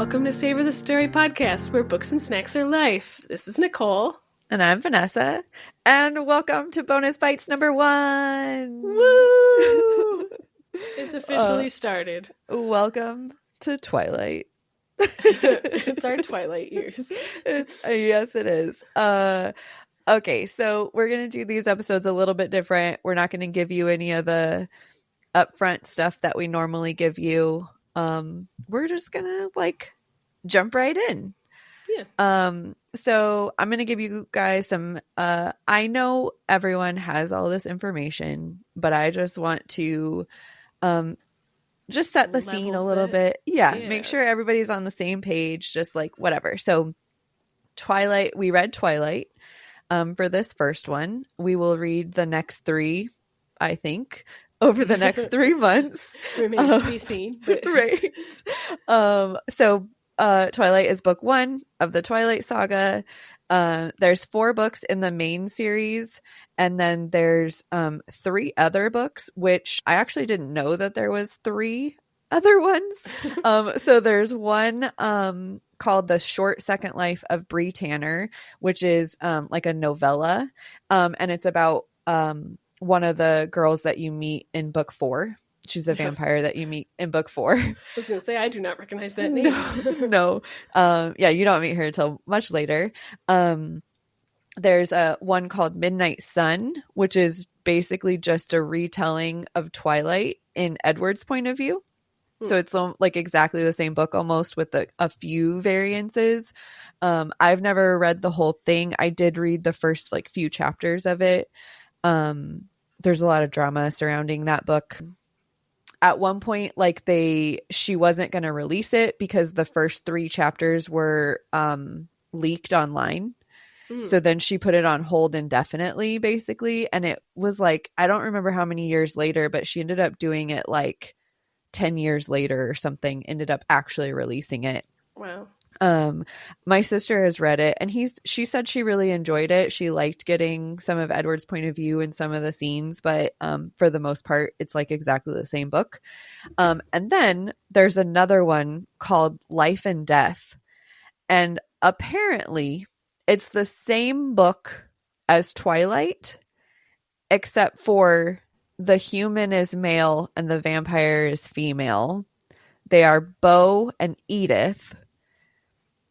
Welcome to Savor the Story podcast, where books and snacks are life. This is Nicole. And I'm Vanessa. And welcome to Bonus Bites number 1. Woo! It's officially started. Welcome to Twilight. It's our Twilight years. Yes, it is. Okay, so we're going to do these episodes a little bit different. We're not going to give you any of the upfront stuff that we normally give you. We're just going to jump right in. Yeah. So I'm going to give you guys some, I know everyone has all this information, but I just want to, just set the scene a little bit. Yeah. Make sure everybody's on the same page, just whatever. So Twilight, we read Twilight, for this first one. We will read the next 3, I think, over the next 3 months. Remains to be seen. But... Right. So Twilight is book 1 of the Twilight Saga. There's 4 books in the main series, and then there's 3 other books, which I actually didn't know that there was 3 other ones. So there's one called The Short Second Life of Bree Tanner, which is like a novella, and it's about one of the girls that you meet in book 4. She's a vampire that you meet in book 4. I was going to say, I do not recognize that name. No. Yeah, you don't meet her until much later. There's one called Midnight Sun, which is basically just a retelling of Twilight in Edward's point of view. So it's exactly the same book almost, with a few variances. I've never read the whole thing. I did read the first few chapters of it. There's a lot of drama surrounding that book. At one point, she wasn't going to release it because the first 3 chapters were leaked online. So then she put it on hold indefinitely, basically. And it was I don't remember how many years later, but she ended up doing it 10 years later or something, ended up actually releasing it. Wow. My sister has read it, and she said she really enjoyed it. She liked getting some of Edward's point of view in some of the scenes, but for the most part, it's exactly the same book. And then there's another one called Life and Death, and apparently it's the same book as Twilight, except for the human is male and the vampire is female. They are Beau and Edith.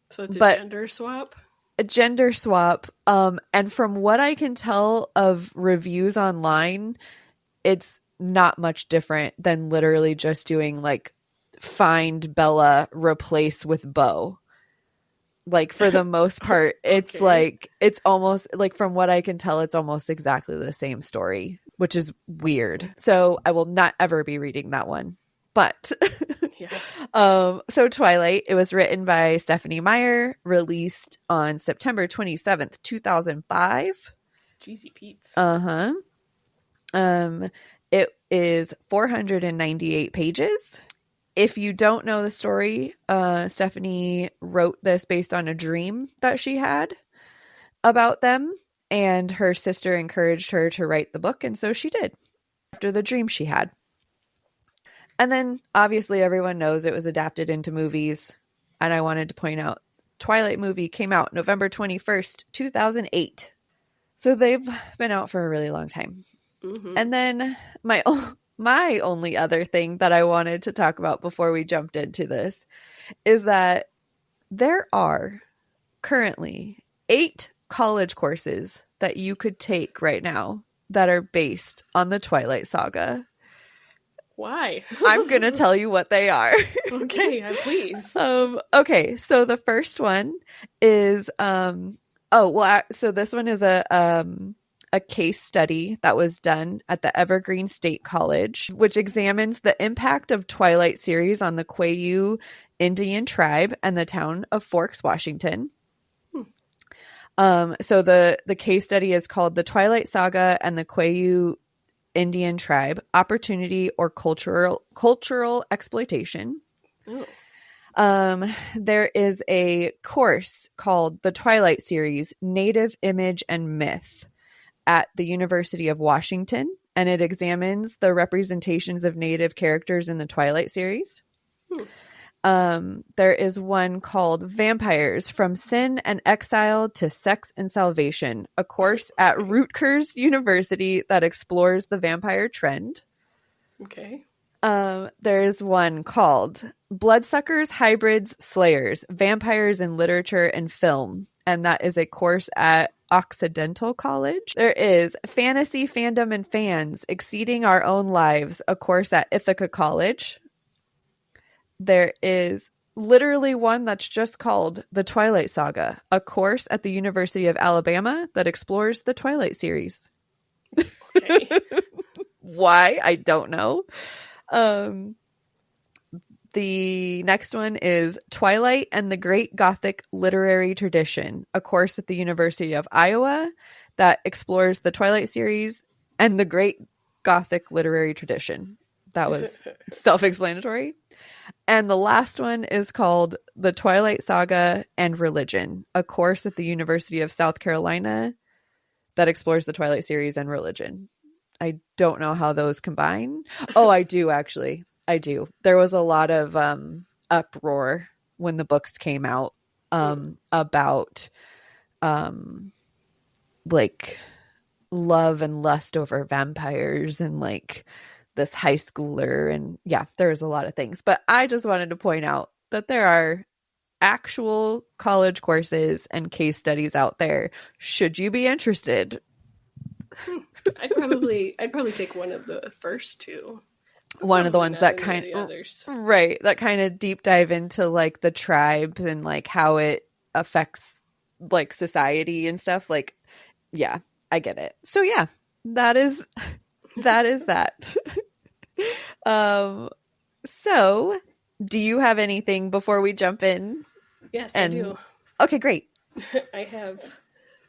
So it's a gender swap? A gender swap. And from what I can tell of reviews online, it's not much different than literally just doing find Bella, replace with Beau. For the most part, it's Okay. it's almost from what I can tell, it's almost exactly the same story, which is weird. So I will not ever be reading that one. But so Twilight, it was written by Stephanie Meyer, released on September 27th, 2005. Jeezy Pete's. It is 498 pages. If you don't know the story, Stephanie wrote this based on a dream that she had about them, and her sister encouraged her to write the book, and so she did after the dream she had. And then, obviously, everyone knows it was adapted into movies. And I wanted to point out, Twilight movie came out November 21st, 2008. So they've been out for a really long time. Mm-hmm. And then my only other thing that I wanted to talk about before we jumped into this is that there are currently 8 college courses that you could take right now that are based on the Twilight Saga. Why? I'm going to tell you what they are. Okay, please. Okay, so the first one is so this one is a case study that was done at the Evergreen State College, which examines the impact of Twilight series on the Quayu Indian tribe and the town of Forks, Washington. So the case study is called The Twilight Saga and the Quayu Indian Tribe, Opportunity or Cultural Exploitation. There is a course called The Twilight Series, Native Image and Myth at the University of Washington, and it examines the representations of Native characters in the Twilight series. There is one called Vampires from Sin and Exile to Sex and Salvation, a course at Rutgers University that explores the vampire trend. Okay. There's one called Bloodsuckers, Hybrids, Slayers, Vampires in Literature and Film, and that is a course at Occidental College. There is Fantasy, Fandom, and Fans, Exceeding Our Own Lives, a course at Ithaca College. There is literally one that's just called The Twilight Saga, a course at the University of Alabama that explores the Twilight series. Okay. Why? I don't know. The next one is Twilight and the Great Gothic Literary Tradition, a course at the University of Iowa that explores the Twilight series and the Great Gothic Literary Tradition. That was self-explanatory. And the last one is called The Twilight Saga and Religion, a course at the University of South Carolina that explores the Twilight series and religion. I don't know how those combine. Oh, I do actually. I do. There was a lot of uproar when the books came out about like love and lust over vampires and like this high schooler, and yeah, there's a lot of things. But I just wanted to point out that there are actual college courses and case studies out there should you be interested. I'd probably take one of the first two. One of the ones that kind of right, that kind of deep dive into like the tribes and like how it affects like society and stuff. Like, yeah, I get it. So yeah, that is that. So do you have anything before we jump in? Yes, I do. Okay, great. I have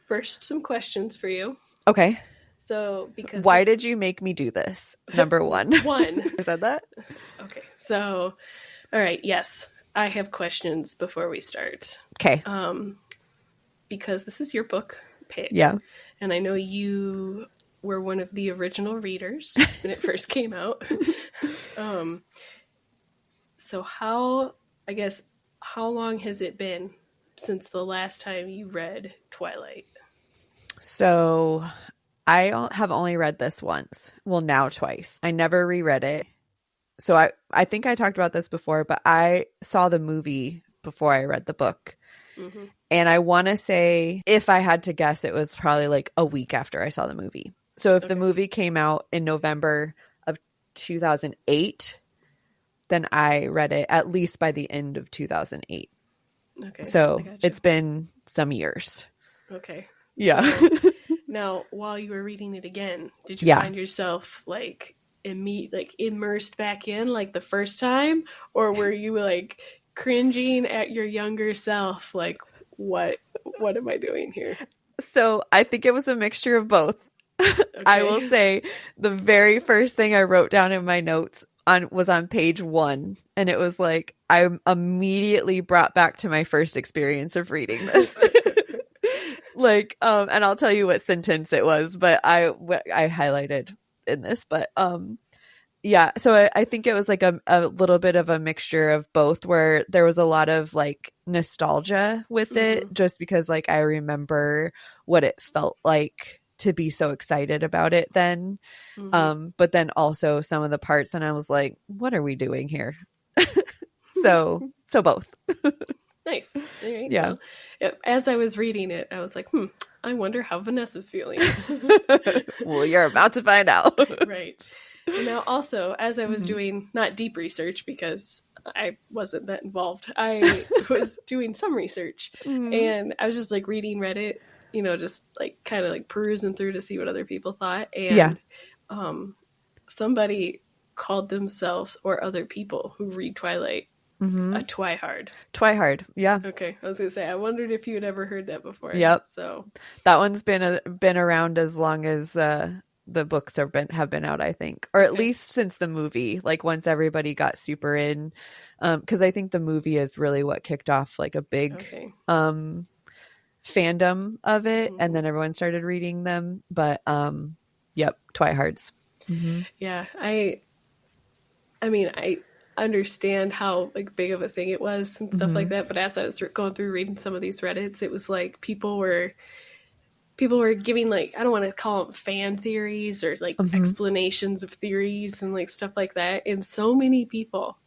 first some questions for you. Okay. So, because why did you make me do this? Number one. I said that? Okay. So, all right. Yes, I have questions before we start. Okay. Because this is your book pick. Yeah. And I know you were one of the original readers when it first came out. So how long has it been since the last time you read Twilight? So I have only read this once. Well, now twice. I never reread it. So I think I talked about this before, but I saw the movie before I read the book. Mm-hmm. And I want to say, if I had to guess, it was probably like a week after I saw the movie. So if the movie came out in November of 2008, then I read it at least by the end of 2008. Okay. So it's been some years. Okay. Yeah. So, now, while you were reading it again, did you find yourself like immersed back in like the first time, or were you like cringing at your younger self? Like, what am I doing here? So I think it was a mixture of both. Okay. I will say the very first thing I wrote down in my notes was on page 1, and it was like I'm immediately brought back to my first experience of reading this. Like, and I'll tell you what sentence it was, but I highlighted in this, but yeah. So I think it was like a little bit of a mixture of both, where there was a lot of like nostalgia with it, just because like I remember what it felt like to be so excited about it then. But then also some of the parts, and I was like, what are we doing here? so both. Nice. All right. Yeah. Well, as I was reading it, I was like, I wonder how Vanessa's feeling. Well, you're about to find out. Right. And now also, as I was doing, not deep research because I wasn't that involved, I was doing some research, and I was just like reading Reddit, just like kind of like perusing through to see what other people thought. And somebody called themselves, or other people who read Twilight, a twihard. Twihard, yeah. Okay, I was gonna say, I wondered if you had ever heard that before. Yep. So that one's been around as long as the books have been out, I think, or at least since the movie. Like once everybody got super in, because I think the movie is really what kicked off like a big fandom of it, and then everyone started reading them. But yep, twihards. Yeah, I mean, understand how like big of a thing it was and stuff like that. But as I was going through reading some of these Reddits, it was like people were giving like, I don't want to call them fan theories or like explanations of theories and like stuff like that. And so many people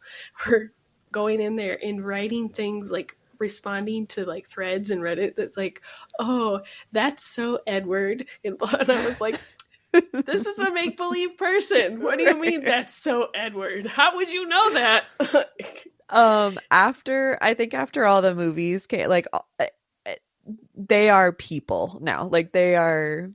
were going in there and writing things like responding to like threads and Reddit that's like, oh, that's so Edward. And I was like, this is a make-believe person. What do you mean that's so Edward? How would you know that? After all the movies came, like they are people now. Like they are,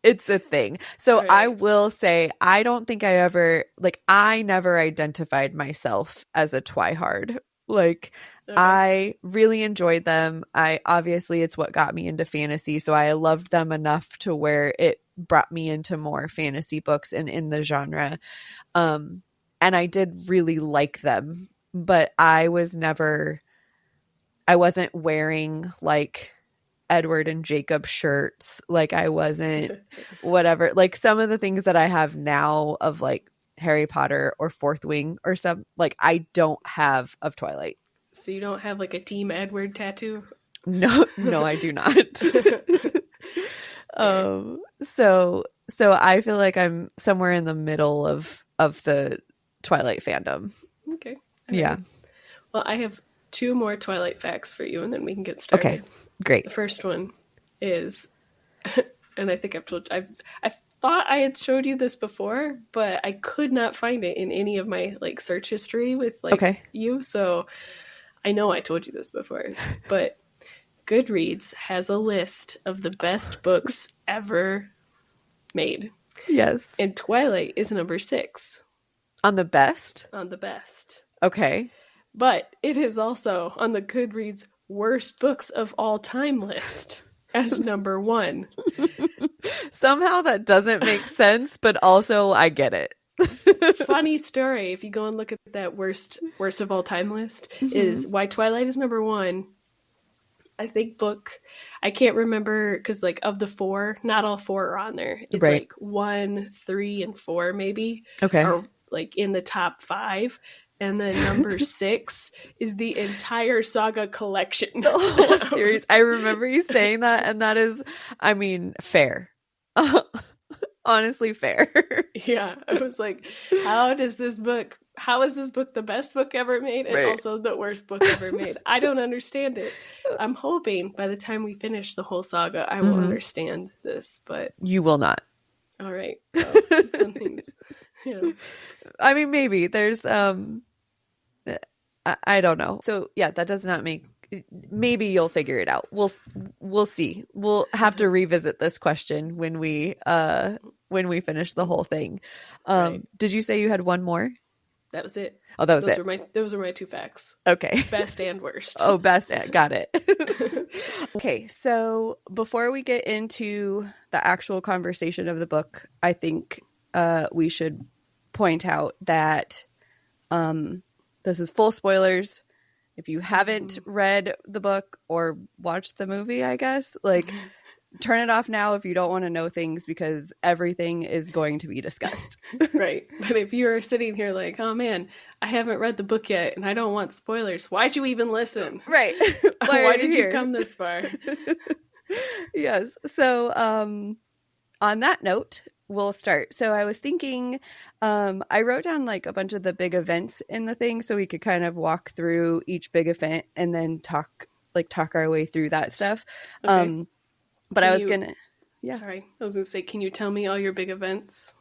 it's a thing. So Right. I will say, I don't think I never identified myself as a twihard. Like Okay. I really enjoyed them. Obviously it's what got me into fantasy. So I loved them enough to where it brought me into more fantasy books and in the genre. And I did really like them, but I wasn't wearing like Edward and Jacob shirts. Like I wasn't whatever, like some of the things that I have now of like Harry Potter or Fourth Wing or some, like I don't have of Twilight. So you don't have like a Team Edward tattoo? No, I do not. So I feel like I'm somewhere in the middle of the Twilight fandom. Okay. Yeah. Right. Well, I have 2 more Twilight facts for you, and then we can get started. Okay, great. The first one is, and I think I thought I had showed you this before, but I could not find it in any of my like search history with like you. So I know I told you this before, but Goodreads has a list of the best books ever made. Yes. And Twilight is number 6. On the best? On the best. Okay. But it is also on the Goodreads worst books of all time list as number 1. Somehow that doesn't make sense, but also I get it. Funny story, if you go and look at that worst of all time list, is why Twilight is number 1. I think I can't remember, because like of the 4, not all 4 are on there. It's right. like 1, 3, and 4 maybe. Okay. Are like in the top 5. And then number 6 is the entire Saga collection. The whole series. I remember you saying that, and that is, I mean, fair. Honestly, fair. Yeah. I was like, how is this book the best book ever made and also the worst book ever made? I don't understand it. I'm hoping by the time we finish the whole saga, I will understand this, but... You will not. All right. Well, some things, I mean, maybe. There's, I don't know. So, yeah, that does not make... Maybe you'll figure it out. We'll see. We'll have to revisit this question when we finish the whole thing. Right. Did you say you had one more? That was it. Oh, that was it. Those were my 2 facts. Okay. Best and worst. Oh, best and got it. Okay, so before we get into the actual conversation of the book, I think we should point out that this is full spoilers. If you haven't read the book or watched the movie, I guess, like, turn it off now if you don't want to know things, because everything is going to be discussed. Right. But if you're sitting here like, oh man, I haven't read the book yet and I don't want spoilers, why'd you even listen? Right. Why did you come this far? Yes. So on that note, we'll start. So I was thinking, I wrote down like a bunch of the big events in the thing so we could kind of walk through each big event and then talk our way through that stuff. Okay. But I was going to say, can you tell me all your big events?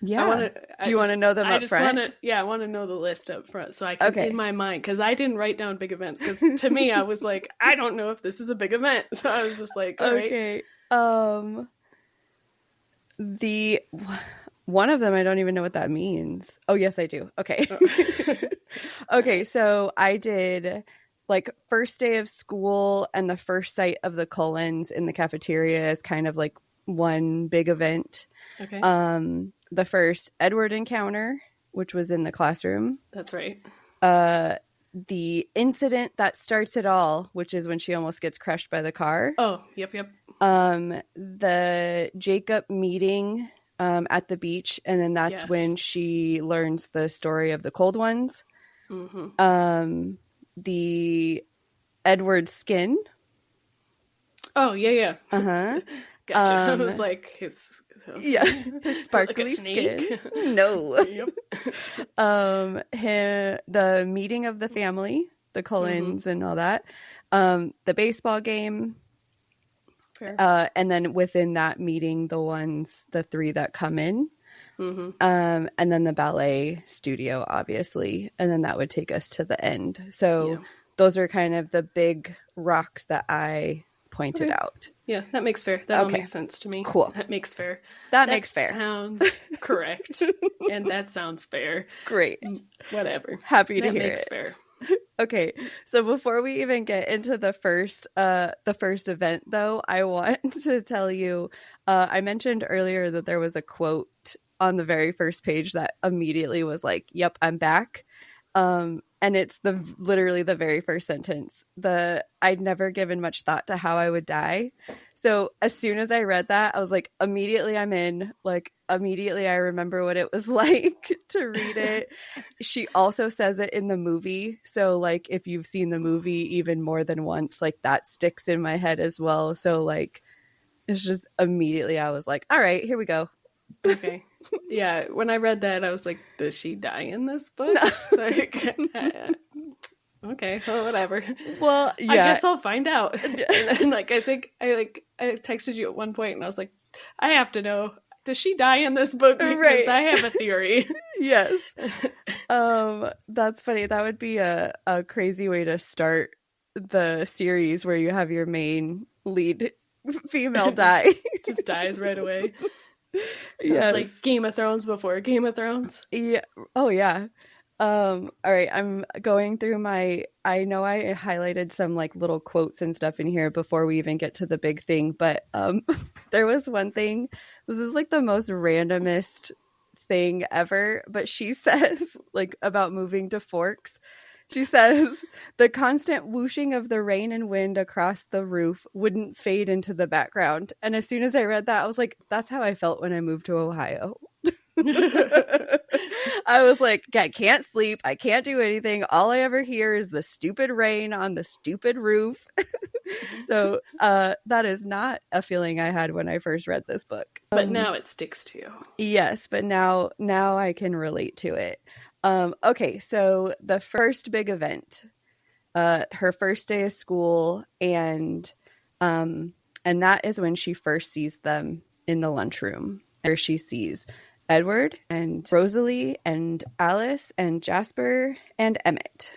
Yeah. Do you want to know them up front? I want to know the list up front so I can, in my mind, because I didn't write down big events, because to me, I was like, I don't know if this is a big event. So I was just like, all okay. Right. One of them, I don't even know what that means. Oh, yes, I do. Okay. Oh. Okay. So I did like first day of school and the first sight of the Cullens in the cafeteria as kind of like one big event. Okay. The first Edward encounter, which was in the classroom. That's right. The incident that starts it all, which is when she almost gets crushed by the car. Oh, yep. The Jacob meeting at the beach, and then that's when she learns the story of the cold ones. The Edward Skin. Oh, yeah. Uh-huh. Gotcha. I was like, his sparkly like a snake? skin. No. Yep. The meeting of the family, the Cullens and all that. The baseball game. Fair. And then within that meeting, the three that come in. And then the ballet studio, obviously. And then that would take us to the end. So those are kind of the big rocks that I pointed out. Yeah, that makes fair. That all makes sense to me. Cool. That makes fair. That makes fair. Sounds correct. And that sounds fair. Great. Whatever. Happy to hear it. That makes fair. Okay, so before we even get into the first event, though, I want to tell you, I mentioned earlier that there was a quote on the very first page that immediately was like, "Yep, I'm back," and it's literally the very first sentence. I'd never given much thought to how I would die, so as soon as I read that, I was like, immediately I'm in. Like, immediately I remember what it was like to read it. She also says it in the movie, so like if you've seen the movie even more than once, like that sticks in my head as well. So like it's just immediately I was like, all right, here we go. Okay. Yeah, when I read that, I was like, does she die in this book? Like, okay, well, whatever. Well, yeah. I guess I'll find out. And like, I think I texted you at one point, and I was like, I have to know, does she die in this book? Because I have a theory. Yes. That's funny. That would be a crazy way to start the series, where you have your main lead female die. Just dies right away. Yeah, it's like Game of Thrones before Game of Thrones. Yeah. Oh yeah. All right, I'm going through I know I highlighted some like little quotes and stuff in here before we even get to the big thing, but there was one thing. This is like the most randomest thing ever, but she says, like, about moving to Forks. She says, the constant whooshing of the rain and wind across the roof wouldn't fade into the background. And as soon as I read that, I was like, that's how I felt when I moved to Ohio. I was like, I can't sleep. I can't do anything. All I ever hear is the stupid rain on the stupid roof. So that is not a feeling I had when I first read this book. But now it sticks to you. Yes, but now I can relate to it. Okay, so the first big event, her first day of school, and that is when she first sees them in the lunchroom, where she sees Edward and Rosalie and Alice and Jasper and Emmett.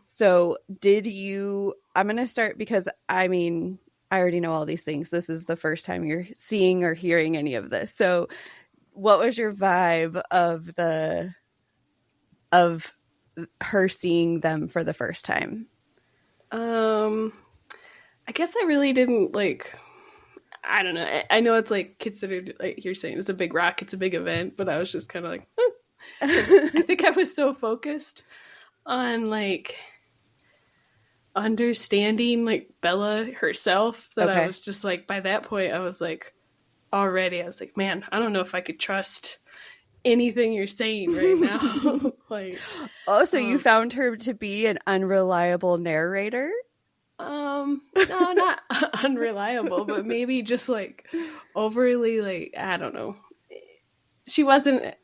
So I'm going to start because, I mean, I already know all these things. This is the first time you're seeing or hearing any of this. So what was your vibe of her seeing them for the first time? I guess I really didn't like, I don't know. I know it's like considered, like you're saying, it's a big rock, it's a big event, but I was just kind of like, I think I was so focused on like understanding like Bella herself that I was just like, by that point I was like, man, I don't know if I could trust anything you're saying right now. Like, oh, so you found her to be an unreliable narrator? No, not unreliable, but maybe just like overly, like, I don't know. She wasn't.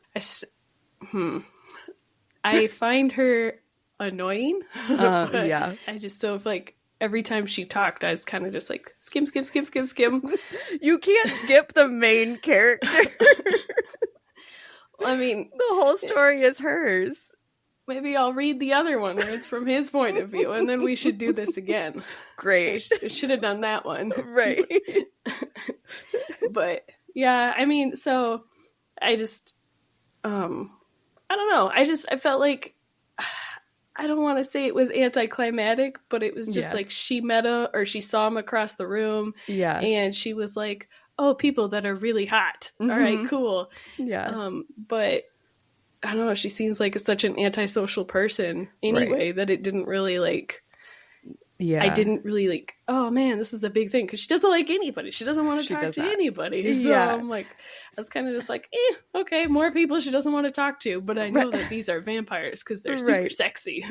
I find her annoying. Yeah. I just like every time she talked, I was kind of just like skim. You can't skip the main character. I mean, the whole story is hers. Maybe I'll read the other one where it's from his point of view, and then we should do this again. Great. I should have done that one. Right. But yeah, I mean, so I just, I don't know. I felt like, I don't want to say it was anticlimactic, but it was just like she saw him across the room. Yeah. And she was like, oh, people that are really hot. All right, cool. Yeah. But I don't know, she seems like such an antisocial person anyway, that it didn't really like, Yeah. I didn't really like, oh man, this is a big thing, because she doesn't like anybody. She doesn't want to talk to anybody. So I'm like, I was kind of just like, okay, more people she doesn't want to talk to. But I know that these are vampires because they're super sexy.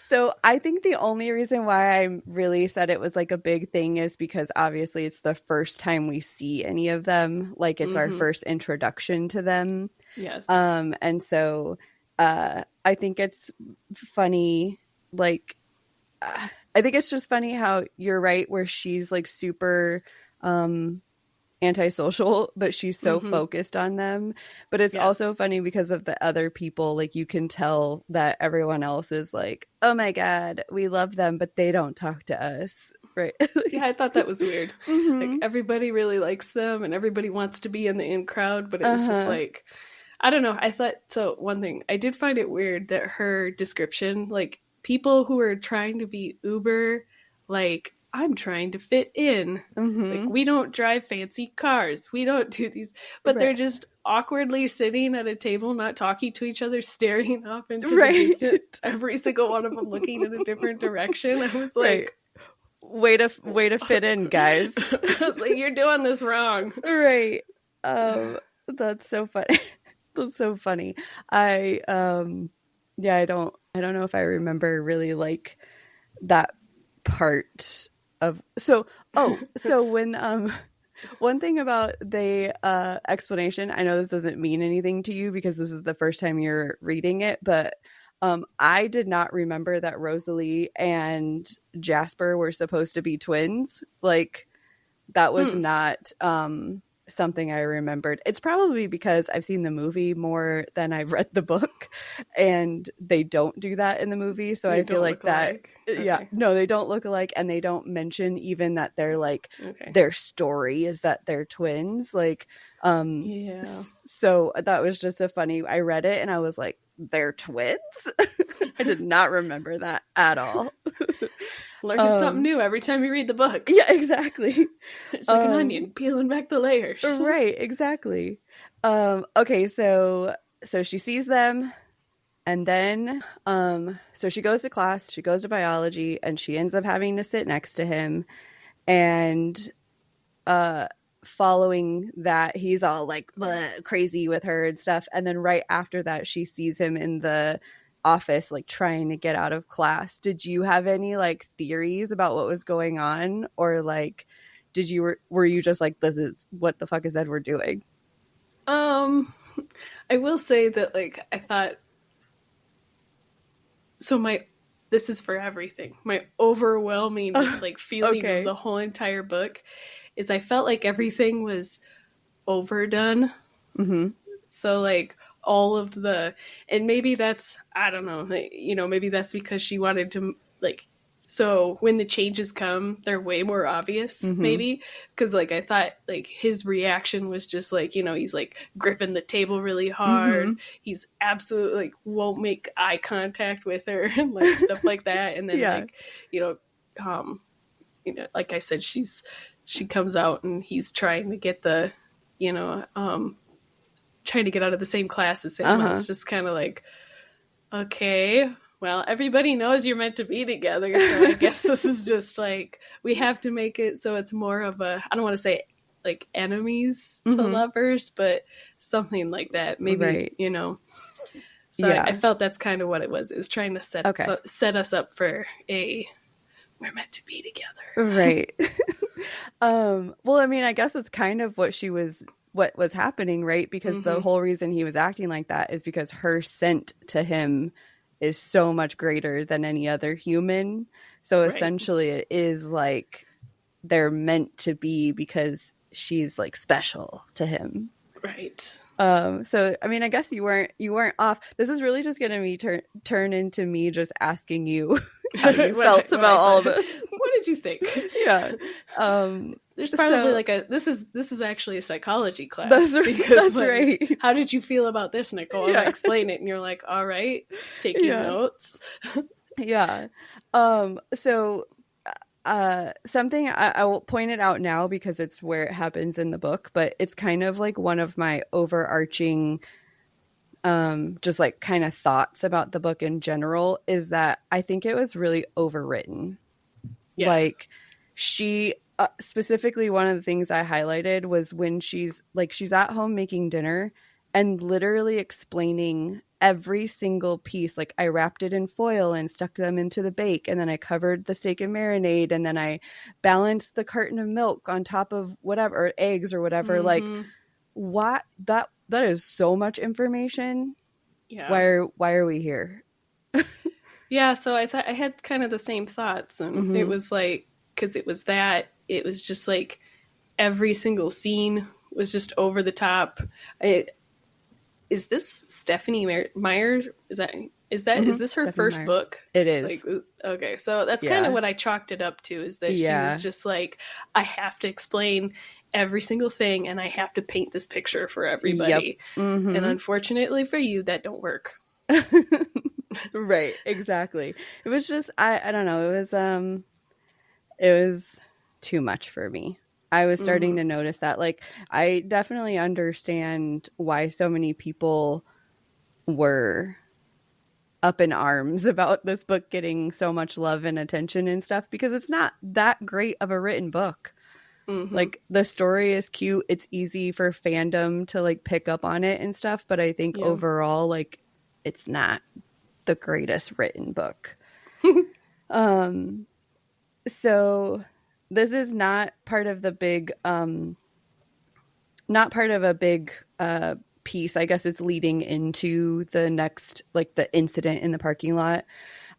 So I think the only reason why I really said it was like a big thing is because obviously it's the first time we see any of them. Like it's our first introduction to them. Yes. And so I think it's funny, like, I think it's just funny how you're right, where she's like super antisocial, but she's so focused on them. But it's also funny because of the other people. Like you can tell that everyone else is like, oh my God, we love them, but they don't talk to us. Right. Yeah, I thought that was weird. Like everybody really likes them and everybody wants to be in the in crowd, but it was just like, I don't know. I thought, so one thing, I did find it weird that her description, like people who are trying to be uber, like, I'm trying to fit in. Like, we don't drive fancy cars. We don't do these. But they're just awkwardly sitting at a table, not talking to each other, staring off into the distance. Every single one of them looking in a different direction. I was like, way to fit in, guys. I was like, you're doing this wrong. Right. That's so funny. That's so funny. I don't know if I remember really like that part of, so when one thing about the explanation, I know this doesn't mean anything to you because this is the first time you're reading it, but I did not remember that Rosalie and Jasper were supposed to be twins. Like that was not something I remembered. It's probably because I've seen the movie more than I've read the book, and they don't do that in the movie. So I feel like that, no, they don't look alike, and they don't mention even that they're like their story is that they're twins. Like, so that was just a funny. I read it and I was like, they're twins. I did not remember that at all. Learning something new every time you read the book. Yeah, exactly. It's like an onion, peeling back the layers. Right, exactly. Okay, so she sees them, and then so she goes to class, she goes to biology, and she ends up having to sit next to him. And following that, he's all like crazy with her and stuff. And then right after that, she sees him in the office like trying to get out of class. Did you have any like theories about what was going on, or like were you just like, this is what the fuck is Edward doing? I will say that like I thought, so this is for everything, my overwhelming just like feeling of the whole entire book is I felt like everything was overdone. So like all of the, and maybe that's, I don't know, maybe that's because she wanted to like, so when the changes come, they're way more obvious, maybe, because like I thought like his reaction was just like, he's like gripping the table really hard, he's absolutely like won't make eye contact with her and like stuff like that, and then like like I said, she comes out and he's trying to get the trying to get out of the same class as him. It's just kind of like, okay, well, everybody knows you're meant to be together, so I guess this is just like, we have to make it so it's more of a, I don't want to say like enemies to lovers, but something like that, maybe, So I felt that's kind of what it was. It was trying to set us up for we're meant to be together. Right. Well, I mean, I guess it's kind of what was happening, right? Because the whole reason he was acting like that is because her scent to him is so much greater than any other human. So essentially it is like they're meant to be because she's like special to him. Right. So I mean, I guess you weren't off. This is really just going to be turn into me just asking you how you felt about all the. What did you think? Yeah. There's probably this is actually a psychology class. That's right. How did you feel about this, Nicole? And I explain it and you're like, all right, taking notes. Yeah. So something I will point it out now because it's where it happens in the book, but it's kind of like one of my overarching just like kind of thoughts about the book in general is that I think it was really overwritten. Yes. Like she specifically, one of the things I highlighted was when she's at home making dinner and literally explaining every single piece. Like, I wrapped it in foil and stuck them into the bake, and then I covered the steak in marinade, and then I balanced the carton of milk on top of whatever, or eggs or whatever. Mm-hmm. Like, what? That is so much information. Yeah. Why are we here? Yeah, so I thought I had kind of the same thoughts, and it was like, because it was just like every single scene was just over the top. Is this Stephanie Meyer? Is this her Stephanie first Meyer. book? It is. Like, okay, so that's kind of what I chalked it up to, is that she was just like, I have to explain every single thing, and I have to paint this picture for everybody. Yep. Mm-hmm. And unfortunately for you, that don't work. Right, exactly. It was just I don't know, it was too much for me. I was starting to notice that. Like, I definitely understand why so many people were up in arms about this book getting so much love and attention and stuff, because it's not that great of a written book. Like, the story is cute, it's easy for fandom to like pick up on it and stuff, but I think overall, like, it's not the greatest written book. So this is not part of the big piece. I guess it's leading into the next, like, the incident in the parking lot.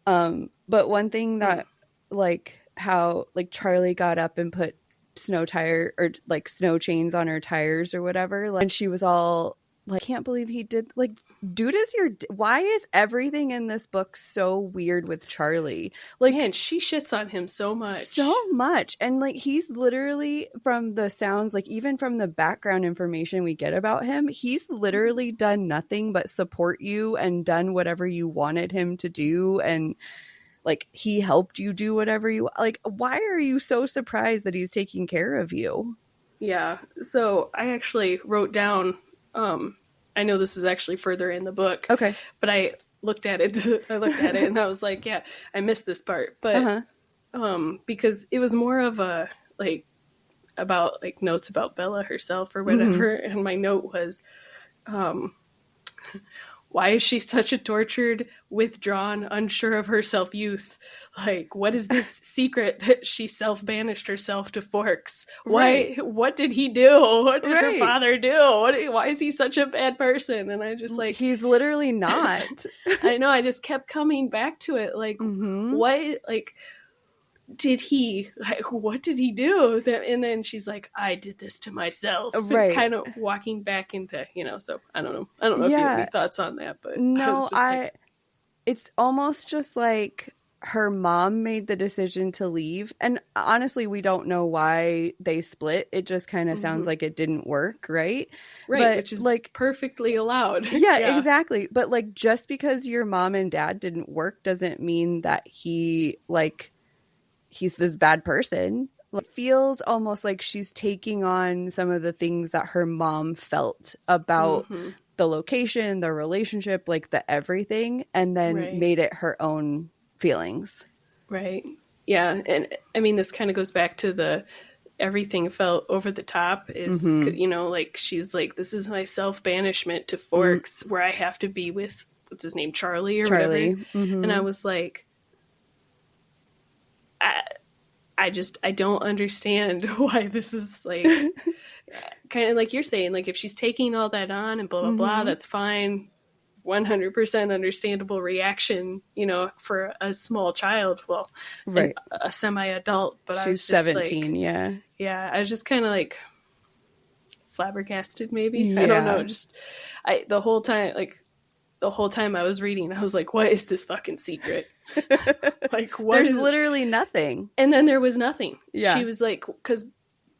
But one thing that like how like Charlie got up and put snow chains on her tires or whatever, like, and she was all like, can't believe he did, like, dude, why is everything in this book so weird with Charlie? Like, man, she shits on him so much. And like, he's literally, from the sounds, like, even from the background information we get about him, he's literally done nothing but support you and done whatever you wanted him to do, and like, he helped you do whatever you like. Why are you so surprised that he's taking care of you? Yeah, so I actually wrote down, I know this is actually further in the book. Okay. But I looked at it and I was like, yeah, I missed this part. But because it was more of a like about like notes about Bella herself or whatever, and my note was why is she such a tortured, withdrawn, unsure of herself youth? Like, what is this secret that she self-banished herself to Forks? Why? Right. What did he do? What did her father do? Why is he such a bad person? And I just like... He's literally not. I know, I just kept coming back to it. Like, what... Like... what did he do? And then she's like, I did this to myself. Right. Kind of walking back into, so I don't know. I don't know if you have any thoughts on that, but no, it's almost just like her mom made the decision to leave. And honestly, we don't know why they split. It just kind of sounds like it didn't work, right? Right, but, which is like perfectly allowed. Yeah, exactly. But like, just because your mom and dad didn't work doesn't mean that he's this bad person. It feels almost like she's taking on some of the things that her mom felt about the location, the relationship, like the everything, and then made it her own feelings. Right. Yeah. And I mean, this kind of goes back to the everything felt over the top is, like she's like, this is my self-banishment to Forks where I have to be with, what's his name? Charlie or whatever. And I was like, I don't understand why this is like kind of like you're saying, like if she's taking all that on and blah, blah, blah, that's fine. 100% understandable reaction, for a small child. Well, a semi-adult, but she's I was just 17. Like, yeah. I was just kind of like flabbergasted maybe. Yeah. I don't know. Just the whole time I was reading, I was like, what is this fucking secret? Like, what? There's literally nothing. And then there was nothing. Yeah. She was like, because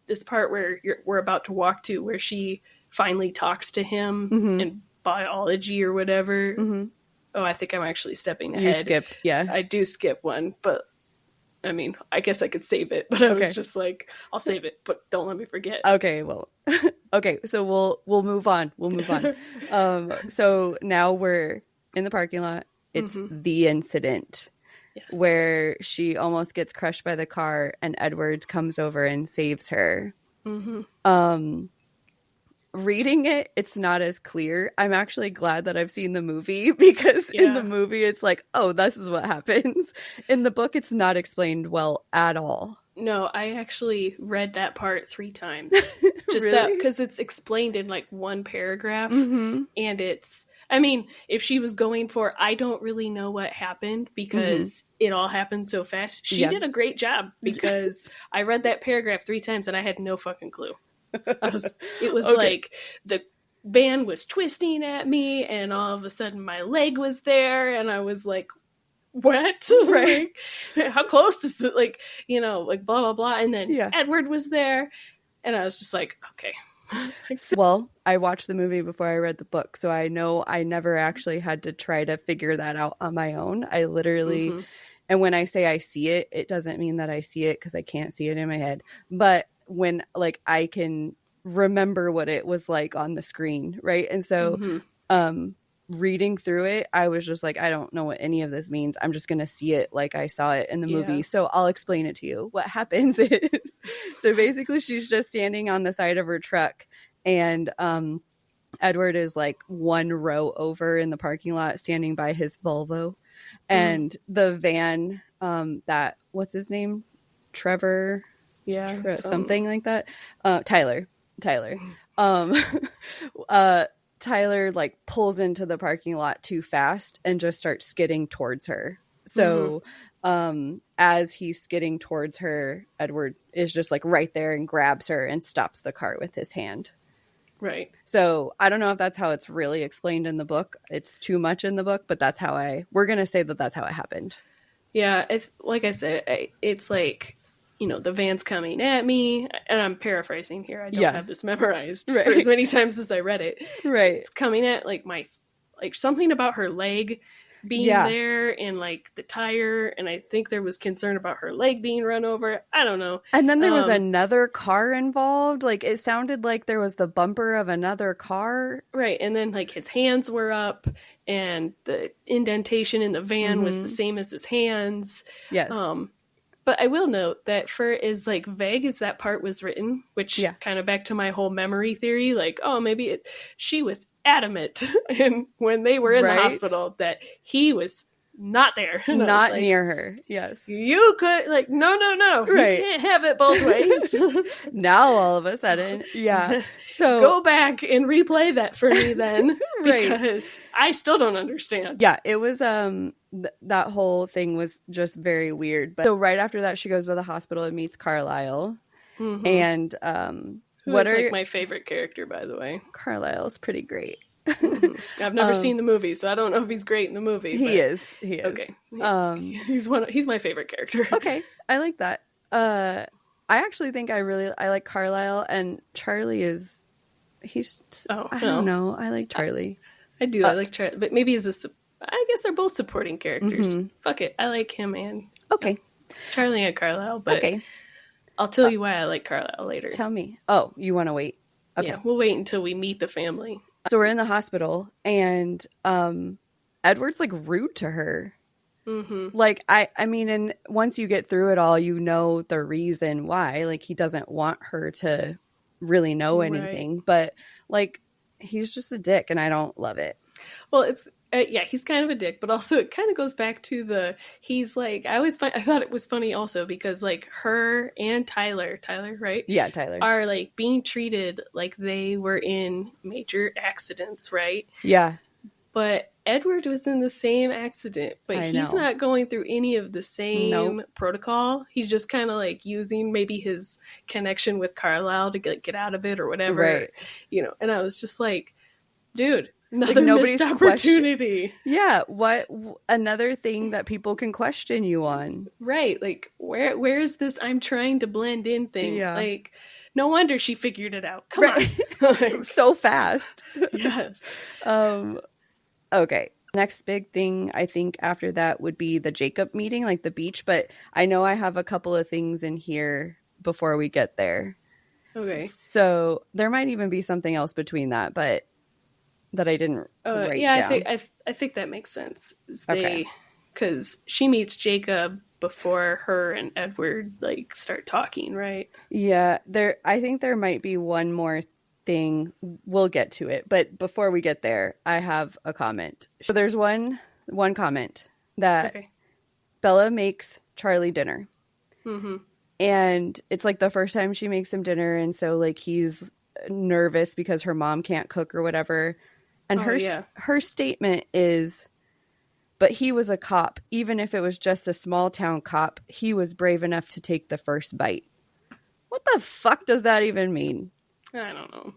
this part where we're about to walk to, where she finally talks to him in biology or whatever. Oh, I think I'm actually stepping ahead. You skipped, yeah. I do skip one, but I mean, I guess I could save it, but I was just like, I'll save it, but don't let me forget. Okay, well, okay, so we'll move on. So now we're in the parking lot. It's the incident. Yes. where she almost gets crushed by the car and Edward comes over and saves her. Reading it, it's not as clear. I'm actually glad that I've seen the movie because in the movie it's like, oh, this is what happens. In the book, it's not explained well at all. No, I actually read that part 3 times. Just Really? that, because it's explained in like one paragraph. And it's, I mean, if she was going for, I don't really know what happened because it all happened so fast, she did a great job because I read that paragraph 3 times and I had no fucking clue. It was like the van was twisting at me and all of a sudden my leg was there and I was like, what? Right. Like, how close is it? Like, you know, like blah, blah, blah. And then Edward was there and I was just like, okay. Well, I watched the movie before I read the book, so I know I never actually had to try to figure that out on my own. I literally, and when I say I see it, it doesn't mean that I see it because I can't see it in my head. But when like I can remember what it was like on the screen, right? And so reading through it, I was just like, I don't know what any of this means. I'm just gonna see it like I saw it in the movie. So I'll explain it to you. What happens is, so basically she's just standing on the side of her truck and Edward is like one row over in the parking lot standing by his Volvo, and the van that, what's his name, Trevor, something like that, Tyler Tyler like pulls into the parking lot too fast and just starts skidding towards her. So as he's skidding towards her, Edward is just like right there and grabs her and stops the car with his hand. Right. So I don't know if that's how it's really explained in the book. It's too much in the book, but that's how we're going to say that that's how it happened. Yeah. Like I said, it's like, you know, the van's coming at me, and I'm paraphrasing here. I don't have this memorized for as many times as I read it. Right. It's coming at like something about her leg being there and like the tire, and I think there was concern about her leg being run over. I don't know. And then there was another car involved. Like it sounded like there was the bumper of another car. Right. And then like his hands were up and the indentation in the van was the same as his hands. Yes. But I will note that for as like vague as that part was written, which kind of back to my whole memory theory, like, oh, maybe she was adamant and when they were in the hospital that he was not there. Not like, near her. Yes. You could like, no. Right. You can't have it both ways. Now all of a sudden. Yeah. So go back and replay that for me then. Because I still don't understand. Yeah. It was, that whole thing was just very weird. But so right after that, she goes to the hospital and meets Carlisle. And, who is like my favorite character, by the way. Carlisle's pretty great. I've never seen the movie, so I don't know if he's great in the movie. He is. Okay. He's my favorite character. Okay. I like that. I actually think I like Carlisle, and Charlie is, I don't know. I like Charlie. I do. I like Charlie, but maybe I guess they're both supporting characters. Fuck it. I like him and Charlie and Carlisle, but I'll tell you why I like Carlisle later. Tell me. Oh, you want to wait? Okay. Yeah, we'll wait until we meet the family. So we're in the hospital, and Edward's like rude to her. Like I mean, and once you get through it all, you know the reason why. Like he doesn't want her to really know anything, but like he's just a dick, and I don't love it. Well, it's he's kind of a dick, but also it kind of goes back to he's like, I thought it was funny also because like her and Tyler, right? Yeah, Tyler. Are like being treated like they were in major accidents, right? Yeah. But Edward was in the same accident, but he's not going through any of the same protocol. He's just kind of like using maybe his connection with Carlisle to get out of it or whatever, right. You know, and I was just like, dude, another missed opportunity. Yeah, what another thing that people can question you on. Right, like where is this I'm trying to blend in thing? Yeah. Like no wonder she figured it out. Come on. Like, so fast. Yes. Okay. Next big thing I think after that would be the Jacob meeting, like the beach, but I know I have a couple of things in here before we get there. Okay. So there might even be something else between that I didn't write down. I think that makes sense. because she meets Jacob before her and Edward like start talking, right? Yeah, I think there might be one more thing. We'll get to it, but before we get there, I have a comment. So there's one comment that Okay. Bella makes Charlie dinner. Mm-hmm. And it's like the first time she makes him dinner, and so like he's nervous because her mom can't cook or whatever. And her statement is, but he was a cop. Even if it was just a small town cop, he was brave enough to take the first bite. What the fuck does that even mean? I don't know.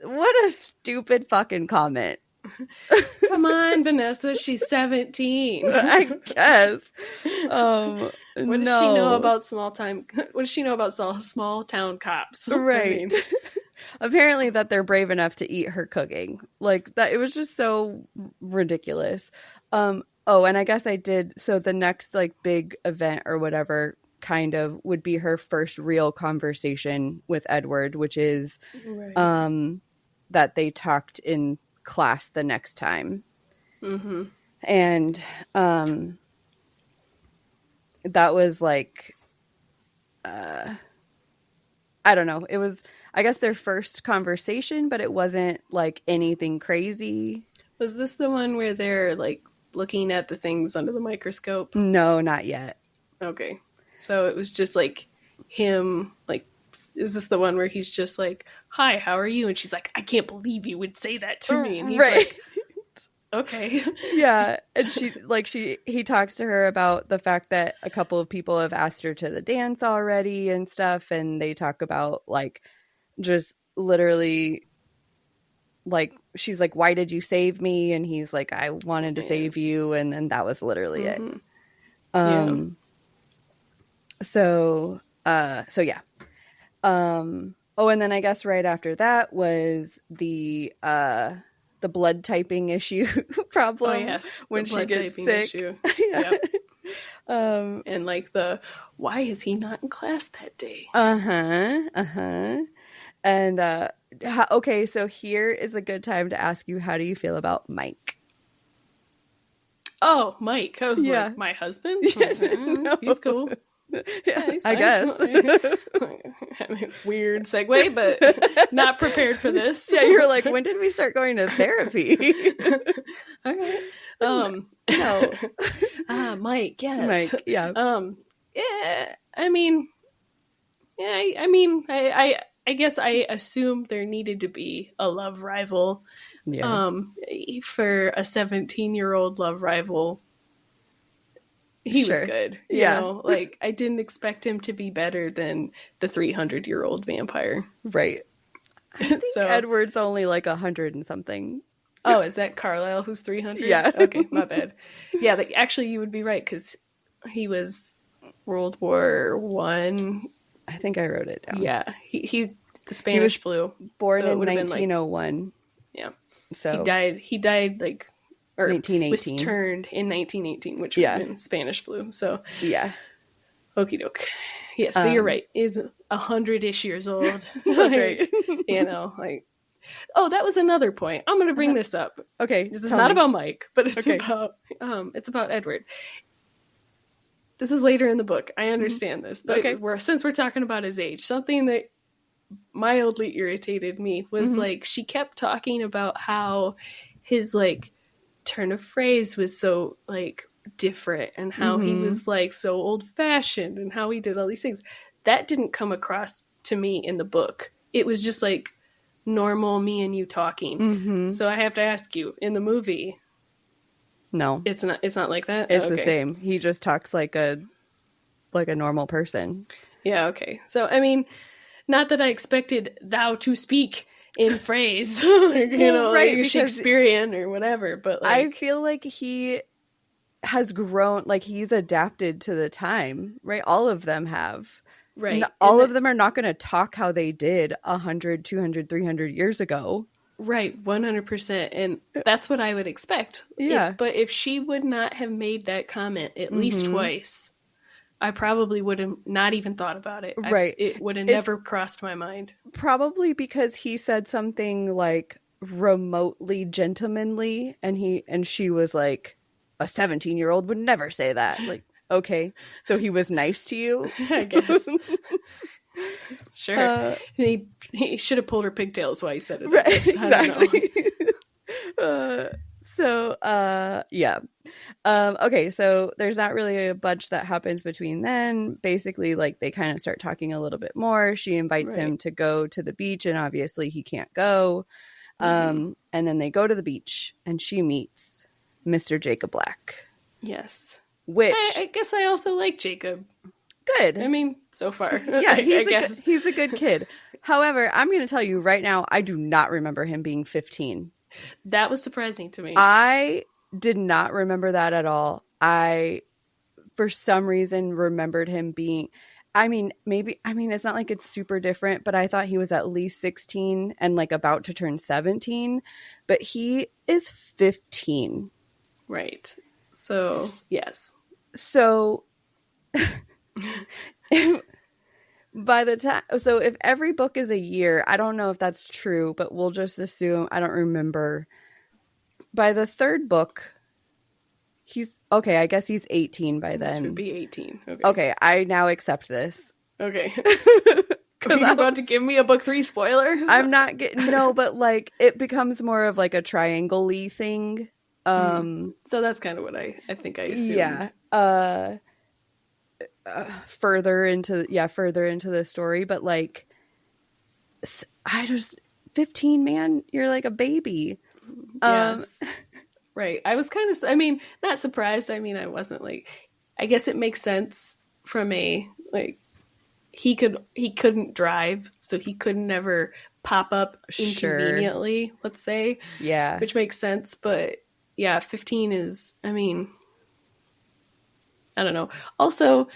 What a stupid fucking comment. Come on, Vanessa. She's 17. I guess. What does she know about small town cops? Right. I mean, apparently that they're brave enough to eat her cooking. Like that, it was just so ridiculous. And I guess I did. So the next like big event or whatever kind of would be her first real conversation with Edward, which is right. that they talked in class the next time. Mm-hmm. And that was like I don't know, it was I guess their first conversation, but it wasn't like anything crazy. Was this the one where they're like looking at the things under the microscope? No, not yet. Okay, so it was just like him, like, is this the one where he's just like, hi, how are you? And she's like, I can't believe you would say that to me. And he's like, okay. Yeah. And he talks to her about the fact that a couple of people have asked her to the dance already and stuff. And they talk about like, just literally like, she's like, why did you save me? And he's like, I wanted to save you. And that was literally it. So yeah. And then I guess right after that was the blood typing issue problem. Oh, yes. When she gets sick. Yeah. Yep. And like why is he not in class that day? And okay, so here is a good time to ask you, how do you feel about Mike? Oh, Mike. I was like, my husband? No. He's cool. Yeah, I guess. Weird segue, but not prepared for this. Yeah, you're like, when did we start going to therapy? Okay. No. Mike, yes. Mike, yeah. Yeah. I guess I assumed there needed to be a love rival. Yeah. For a 17-year-old love rival, he was good. You know, like I didn't expect him to be better than the 300-year-old vampire. Right. I think So Edward's only like 100 and something. Oh, is that Carlisle who's 300? Yeah. Okay, my bad. Yeah, actually you would be right because he was World War One. I think I wrote it down. Yeah, he the Spanish flu. Born in 1901. Yeah. So he died like, or 1918. was turned in 1918, which would have been Spanish flu. So yeah. Okie doke. Yeah, so you're right. Is 100-ish years old. That's right. You know, like, oh, that was another point. I'm going to bring this up. Okay. This is not about Mike, but it's about Edward. This is later in the book. I understand this, but since we're talking about his age, something that mildly irritated me was like she kept talking about how his like turn of phrase was so like different and how he was like so old fashioned and how he did all these things. That didn't come across to me in the book. It was just like normal me and you talking. So I have to ask you, in the movie, no, it's not like that. It's the same. He just talks like a normal person. Yeah. Okay. So I mean, not that I expected thou to speak in phrase, like Shakespearean or whatever, but like, I feel like he has grown, like he's adapted to the time, right? All of them have. Right. All of them are not going to talk how they did 100, 200, 300 years ago. Right, 100%. And that's what I would expect. Yeah. But if she would not have made that comment at least twice, I probably would have not even thought about it. Right. It would have never crossed my mind. Probably because he said something like remotely gentlemanly, and she was like, a 17-year-old would never say that. Like, okay, so he was nice to you? I guess. Sure. He should have pulled her pigtails while he said it. Right, exactly. Yeah. Okay, so there's not really a bunch that happens between then. Basically, like, they kind of start talking a little bit more. She invites him to go to the beach, and obviously he can't go. And then they go to the beach, and she meets Mr. Jacob Black. Yes. Which I guess I also like Jacob. Good. I mean, so far. Yeah, guess. He's a good kid. However, I'm going to tell you right now, I do not remember him being 15. That was surprising to me. I did not remember that at all. I, for some reason, remembered him being, it's not like it's super different, but I thought he was at least 16 and like about to turn 17, but he is 15. Right. So, yes. So, if every book is a year, I don't know if that's true, but we'll just assume, I don't remember. By the third book, I guess he's 18 by then. This would be 18. Okay, I now accept this. Okay. Are you about to give me a book 3 spoiler? I'm not getting, no, but like, it becomes more of like a triangle-y thing. So that's kind of what I think I assumed. Yeah. Further into the story, but like, 15, man, you're like a baby. Yes. Right. I was kind of, not surprised. I wasn't like, I guess it makes sense from a, like, he couldn't drive, so he could never pop up inconveniently, let's say. Yeah. Which makes sense, but yeah, 15 is, I don't know. Also,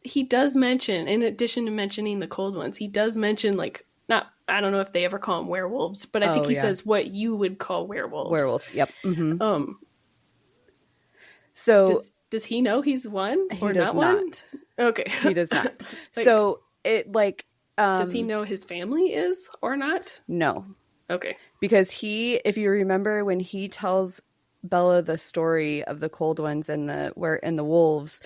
he does mention, in addition to mentioning the cold ones, he does mention, like, I don't know if they ever call them werewolves, but I think he says what you would call werewolves. Werewolves, yep. Mm-hmm. So does he know he's one or not one? Okay. He does not. Like, so it like does he know his family is or not? No. Okay. Because if you remember when he tells Bella the story of the cold ones and the wolves,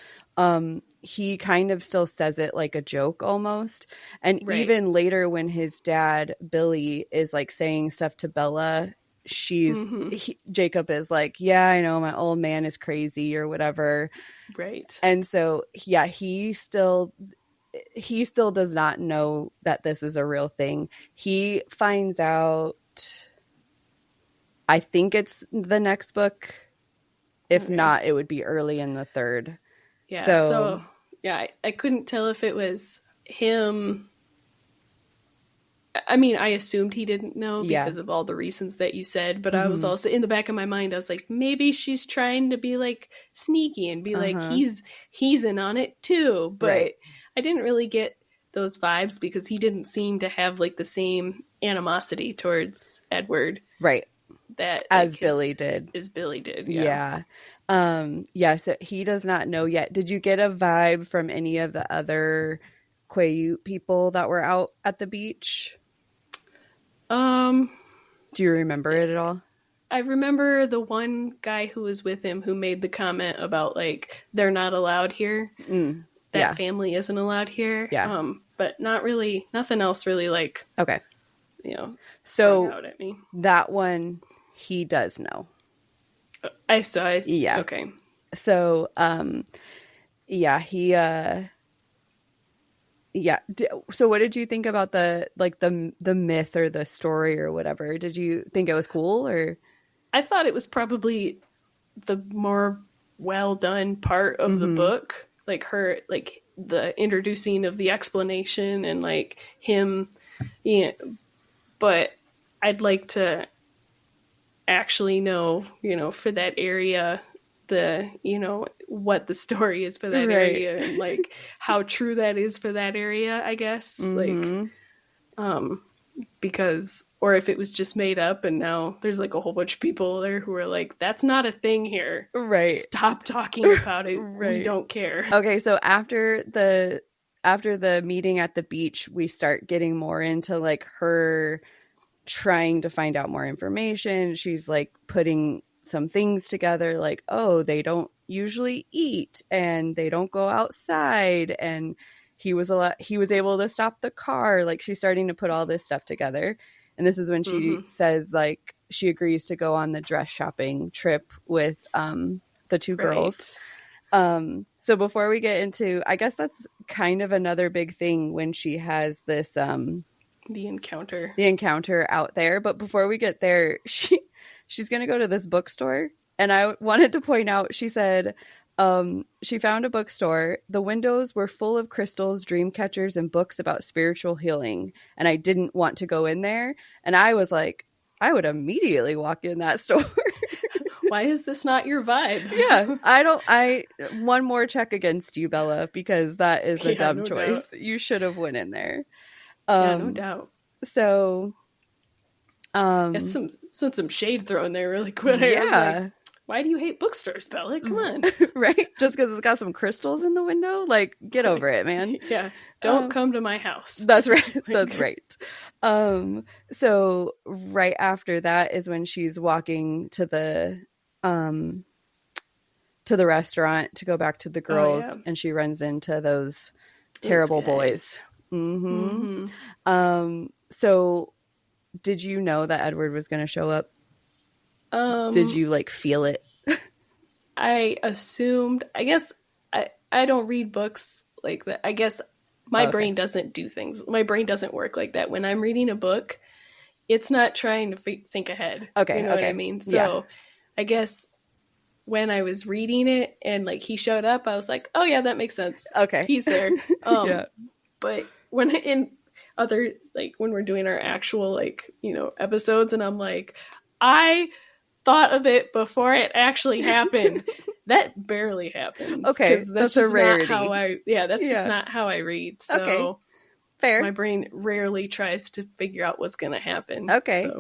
he kind of still says it like a joke almost. And even later when his dad, Billy, is like saying stuff to Bella, Jacob is like, yeah, I know my old man is crazy or whatever. Right. And so, yeah, he still does not know that this is a real thing. He finds out, I think it's the next book. If not, it would be early in the third. Yeah. So yeah, I couldn't tell if it was him. I assumed he didn't know because of all the reasons that you said, but I was also in the back of my mind, I was like, maybe she's trying to be like sneaky and be like, he's in on it too. But I didn't really get those vibes because he didn't seem to have like the same animosity towards Edward. Right. That as Billy did. As Billy did. Yeah. So he does not know yet. Did you get a vibe from any of the other Quiute people that were out at the beach? Do you remember it at all? I remember the one guy who was with him who made the comment about like they're not allowed here. That family isn't allowed here. Yeah. But not really, nothing else really like so out at me. That one he does know. Yeah. Okay. So so what did you think about the myth or the story or whatever? Did you think it was cool or? I thought it was probably the more well done part of the book, like the introducing of the explanation and like him, but I'd like to actually know, for that area, what the story is for that area and like how true that is for that area, I guess. Because, or if it was just made up and now there's like a whole bunch of people there who are like, that's not a thing here. Right. Stop talking about it. We don't care. Okay. So after the meeting at the beach, we start getting more into like her trying to find out more information. She's like putting some things together, like, oh, they don't usually eat and they don't go outside, and he was able to stop the car. Like, she's starting to put all this stuff together. And this is when she says, like, she agrees to go on the dress shopping trip with the two girls. So before we get into, I guess that's kind of another big thing when she has this the encounter out there. But before we get there, she's going to go to this bookstore. And I wanted to point out, she said she found a bookstore. The windows were full of crystals, dream catchers, and books about spiritual healing. And I didn't want to go in there. And I was like, I would immediately walk in that store. Why is this not your vibe? Yeah, one more check against you, Bella, because that is a dumb choice. Doubt. You should have went in there. Yeah, no doubt. So, some shade thrown there really quick. Yeah. I was like, why do you hate bookstores, Bella? Come on. Right? Just because it's got some crystals in the window? Like, get over it, man. Yeah. Don't come to my house. That's right. That's right. So right after that is when she's walking to the restaurant to go back to the girls, and she runs into those terrible boys. So did you know that Edward was going to show up? Did you like feel it? I assumed, I guess I don't read books like that. I guess my brain doesn't do things. My brain doesn't work like that. When I'm reading a book, it's not trying to think ahead. Okay. You know what I mean? So I guess when I was reading it and like he showed up, I was like, oh yeah, that makes sense. Okay. He's there. But when in other, like when we're doing our actual, like, you know, episodes, and I'm like, I thought of it before it actually happened. That barely happens. Okay, that's a rarity. That's just not how I read. So fair. My brain rarely tries to figure out what's going to happen. Okay.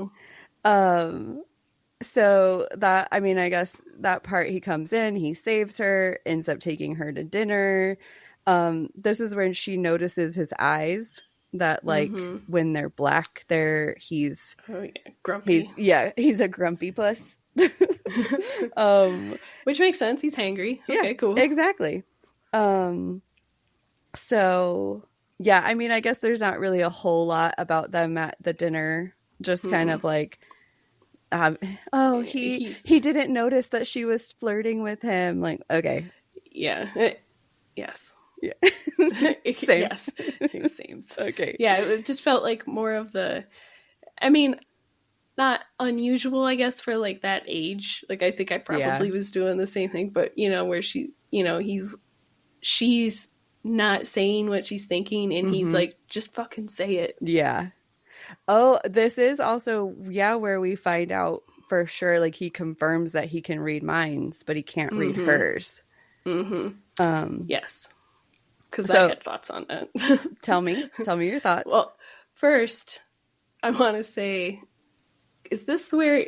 So that, I mean, I guess that part, he comes in, he saves her, ends up taking her to dinner. This is when she notices his eyes, that like when they're black, he's grumpy. He's a grumpy puss. Which makes sense. He's hangry. Okay, cool. Exactly. So yeah, I mean, I guess there's not really a whole lot about them at the dinner. Just kind of like, he didn't notice that she was flirting with him. Like, okay. Yeah. Yes. Yeah. Same. Yes. Same. Okay. Yeah, it just felt like more of the, I mean, not unusual, I guess, for like that age. Like, I think I probably was doing the same thing, but you know, where she, you know, she's not saying what she's thinking, and he's like, just fucking say it. Yeah. Oh, this is also, where we find out for sure, like, he confirms that he can read minds, but he can't read hers. Yes. Because I had thoughts on that. Tell me your thoughts. Well, first, I want to say, is this where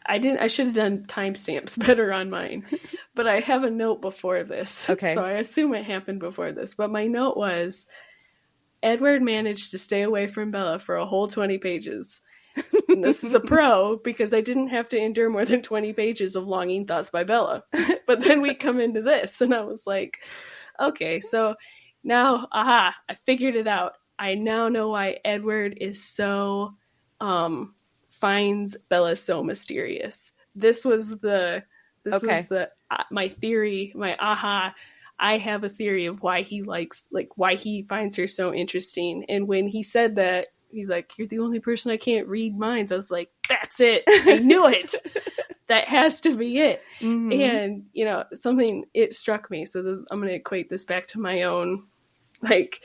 I should have done timestamps better on mine, but I have a note before this. Okay. So I assume it happened before this, but my note was, Edward managed to stay away from Bella for a whole 20 pages. And this is a pro, because I didn't have to endure more than 20 pages of longing thoughts by Bella. But then we come into this, and I was like, okay, so now, I figured it out. I now know why Edward is so, finds Bella so mysterious. This was my theory, I have a theory of why he why he finds her so interesting. And when he said that, he's like, you're the only person I can't read minds. I was like, that's it. I knew it. That has to be it. And, you know, it struck me. So I'm going to equate this back to my own, like,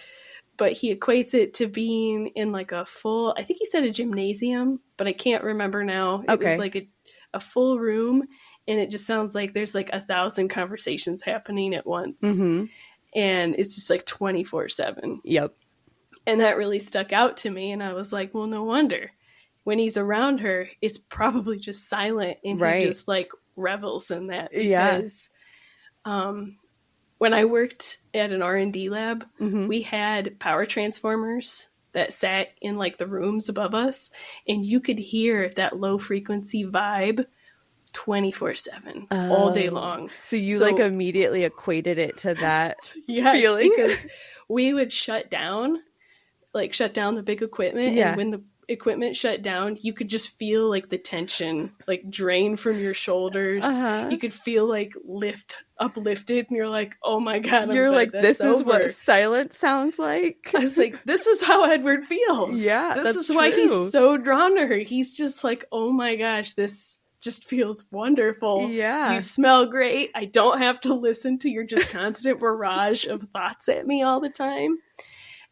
but he equates it to being in like a full, I think he said a gymnasium, but I can't remember now. It was like a full room, and it just sounds like there's like 1,000 conversations happening at once. And it's just like 24/7. Yep. And that really stuck out to me. And I was like, well, no wonder. When he's around her, it's probably just silent, and he just like revels in that. Because when I worked at an R&D lab, we had power transformers that sat in like the rooms above us, and you could hear that low frequency vibe 24/7 all day long. So you like immediately equated it to that feeling? Because we would shut down the big equipment, and when the equipment shut down, you could just feel like the tension like drain from your shoulders. You could feel like uplifted, and you're like, oh my god, you're like, this is what silence sounds like. I was like, this is how Edward feels. This is why he's so drawn to her. He's just like, oh my gosh, this just feels wonderful. You smell great. I don't have to listen to your just constant barrage of thoughts at me all the time.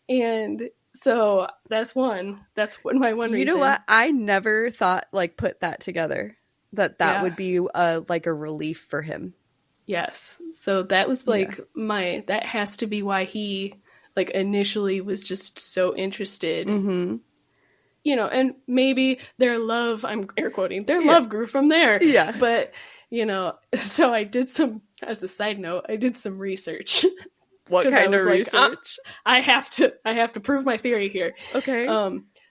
And so that's what my one reason. You know what? I never thought put that together. That would be like a relief for him. Yes. So that was that has to be why he initially was just so interested. You know, and maybe their love, I'm air quoting, their love grew from there. But, you know, so as a side note, I did some research. What kind of research? I have to prove my theory here. Okay.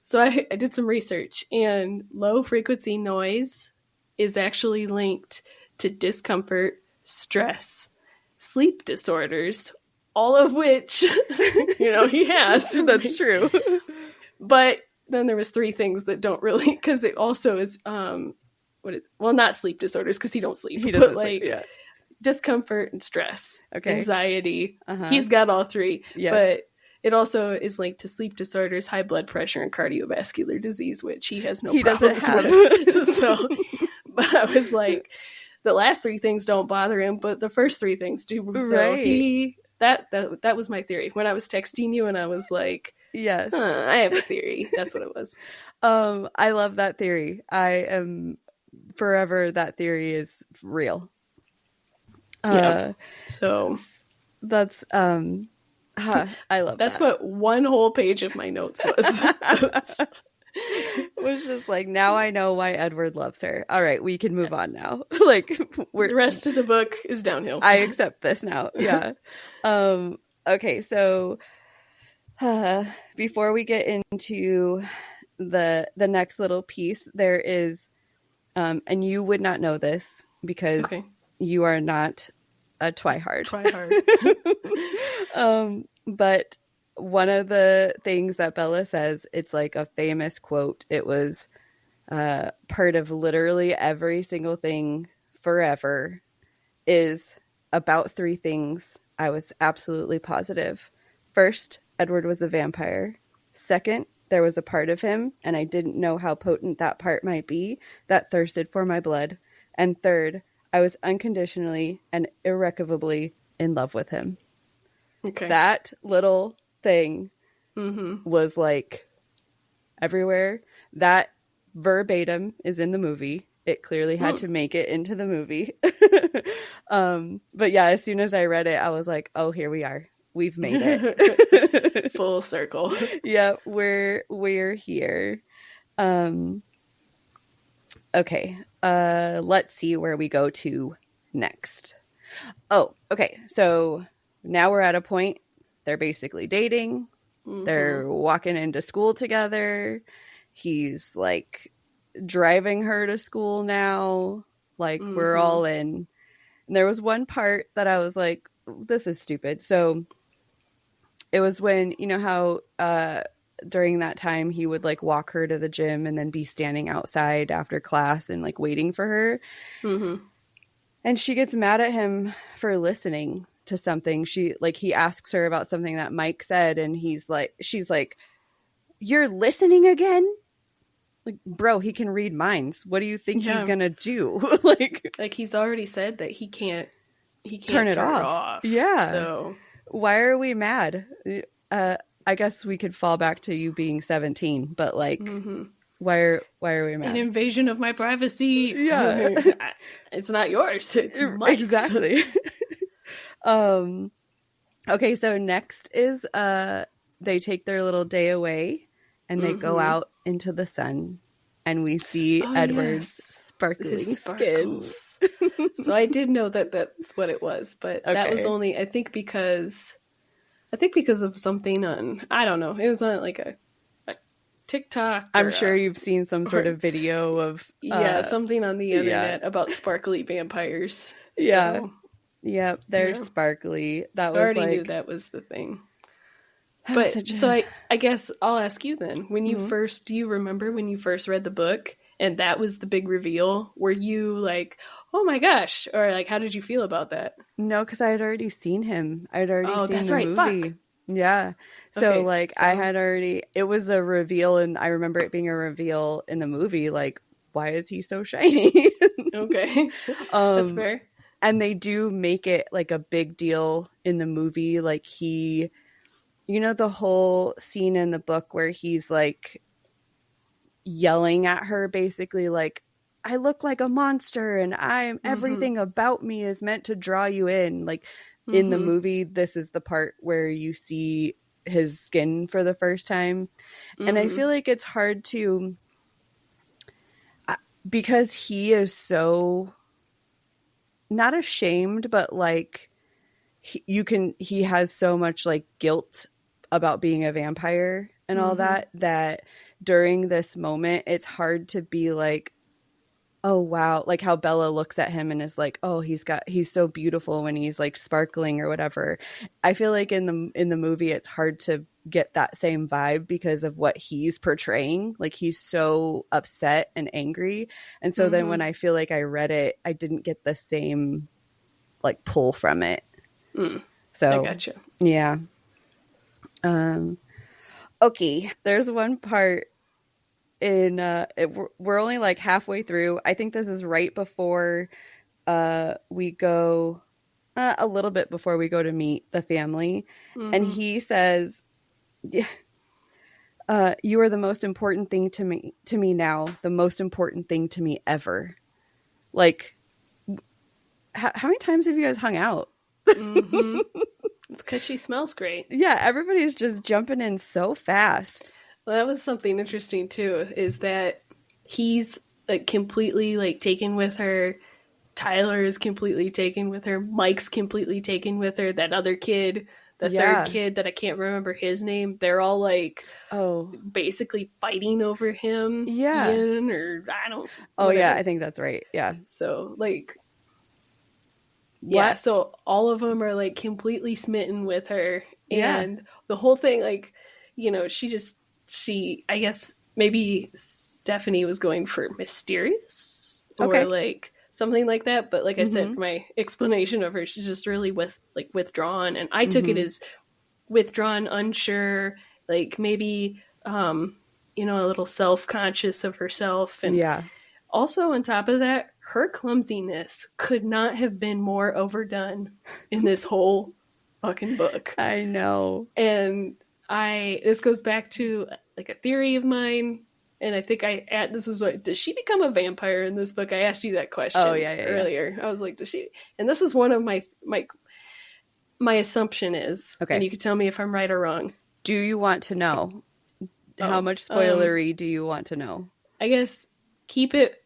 So I did some research, and low frequency noise is actually linked to discomfort, stress, sleep disorders, all of which, you know, he has. That's true. But then there was 3 things that don't really, because it also is, not sleep disorders, because he don't sleep. He doesn't sleep, discomfort and stress, anxiety. He's got all 3. Yes. But it also is linked to sleep disorders, high blood pressure, and cardiovascular disease, which he has no problems with. So, but I was like, the last 3 things don't bother him, but the first 3 things do. So that was my theory. When I was texting you and I was like, yes, I have a theory. That's what it was. I love that theory. I am forever. That theory is real. So that's I love that's what one whole page of my notes was. Was just like, now I know why Edward loves her. All right, we can move on now. The rest of the book is downhill. I accept this now. Yeah. Okay, so before we get into the next little piece, there is and you would not know this because you are not a Twihard. But one of the things that Bella says, it's like a famous quote. It was part of literally every single thing forever is about 3 things I was absolutely positive. First, Edward was a vampire. Second, there was a part of him, and I didn't know how potent that part might be, that thirsted for my blood. And third, I was unconditionally and irrevocably in love with him. Okay. That little thing was everywhere. That verbatim is in the movie. It clearly had to make it into the movie. But yeah, as soon as I read it, I was like, oh, here we are. We've made it. Full circle. Yeah, we're here. Okay. Let's see where we go to next. Oh, okay. So now we're at a point. They're basically dating. They're walking into school together. He's driving her to school now. We're all in. And there was one part that I was like, this is stupid. So it was when, you know how during that time he would walk her to the gym and then be standing outside after class and waiting for her. And she gets mad at him for listening to something. He asks her about something that Mike said, and she's like, you're listening again? Bro, he can read minds. What do you think he's gonna do? He's already said that he can't turn it off. Yeah. So why are we mad? I guess we could fall back to you being 17, but why are we mad? An invasion of my privacy. Yeah. It's not yours. It's Mike's. Exactly. Okay, so next is they take their little day away and they go out into the sun and we see Edward's sparkling skin. So I did know that that's what it was, but that was only I think because of something on, I don't know. It was on TikTok. I'm sure you've seen some sort of video of something on the internet about sparkly vampires. Yeah. So, yep, they're sparkly. That so I already was knew that was the thing. But so I guess I'll ask you then. When you first, do you remember when you first read the book and that was the big reveal? Were you like, oh my gosh, or like, how did you feel about that? No, because I had already seen him. I'd already seen the movie. Fuck. Yeah. So I had already, it was a reveal, and I remember it being a reveal in the movie. Like, why is he so shiny? Okay. That's fair. And they do make it like a big deal in the movie. Like he, you know, the whole scene in the book where he's like yelling at her, basically like, I look like a monster and I'm everything about me is meant to draw you in. Like in the movie, this is the part where you see his skin for the first time. And I feel like it's hard to, because he is so not ashamed, but like he has so much like guilt about being a vampire and all that during this moment, it's hard to be like, oh wow, like how Bella looks at him and is like, oh, he's so beautiful when he's like sparkling or whatever. I feel like in the movie it's hard to get that same vibe because of what he's portraying. Like he's so upset and angry, and so then when I feel like I read it, I didn't get the same like pull from it. So I gotcha. Yeah. Okay, there's one part in we're only like halfway through. I think this is right before we go a little bit before we go to meet the family, and he says, you are the most important thing to me now, the most important thing to me ever. Like how many times have you guys hung out? It's because she smells great. Yeah, everybody's just jumping in so fast. Well, that was something interesting too, is that he's like completely like taken with her. Tyler is completely taken with her. Mike's completely taken with her. That other kid, the third kid that I can't remember his name, they're all like, basically fighting over him. Yeah. Ian, or I don't. Oh whatever. Yeah, I think that's right. Yeah. So like, yeah. So all of them are like completely smitten with her, and the whole thing, like, you know, I guess maybe Stephanie was going for mysterious or like something like that. But like I said, for my explanation of her, she's just really withdrawn. And I took it as withdrawn, unsure, like maybe, a little self-conscious of herself. And also on top of that, her clumsiness could not have been more overdone in this whole fucking book. I know. And this goes back to like a theory of mine, and I think this was what, does she become a vampire in this book? I asked you that question earlier. Yeah. I was like, does she? And this is one of my assumption is, and you can tell me if I'm right or wrong. Do you want to know? How much spoilery do you want to know? I guess keep it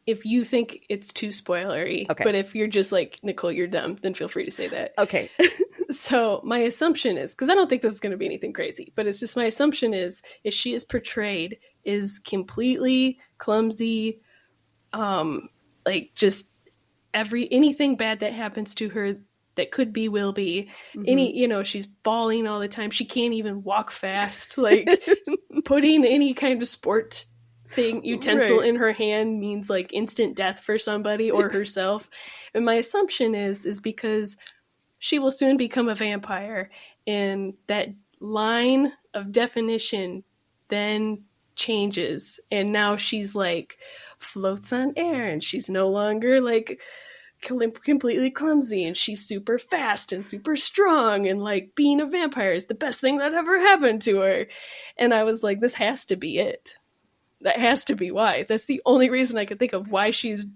if you think it's too spoilery. Okay. But if you're just like, Nicole, you're dumb, then feel free to say that. Okay. So my assumption is, because I don't think this is going to be anything crazy, but it's just my assumption is she is portrayed is completely clumsy, like just anything bad that happens to her that could be, will be, she's falling all the time. She can't even walk fast. Like putting any kind of sport utensil in her hand means like instant death for somebody or herself. And my assumption is because she will soon become a vampire, and that line of definition then changes, and now she's like floats on air, and she's no longer like completely clumsy, and she's super fast and super strong, and like being a vampire is the best thing that ever happened to her. And I was like, this has to be it. That has to be why. That's the only reason I could think of why she's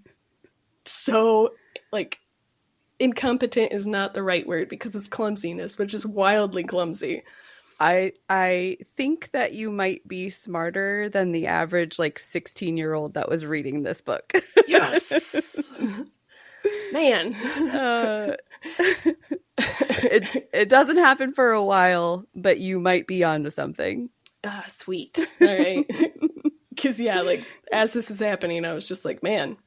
so like incompetent is not the right word, because it's clumsiness, which is wildly clumsy. I think that you might be smarter than the average like 16-year-old that was reading this book. Yes. Man. It doesn't happen for a while, but you might be onto something. Ah, sweet. All right. Because, yeah, like, as this is happening, I was just like, man,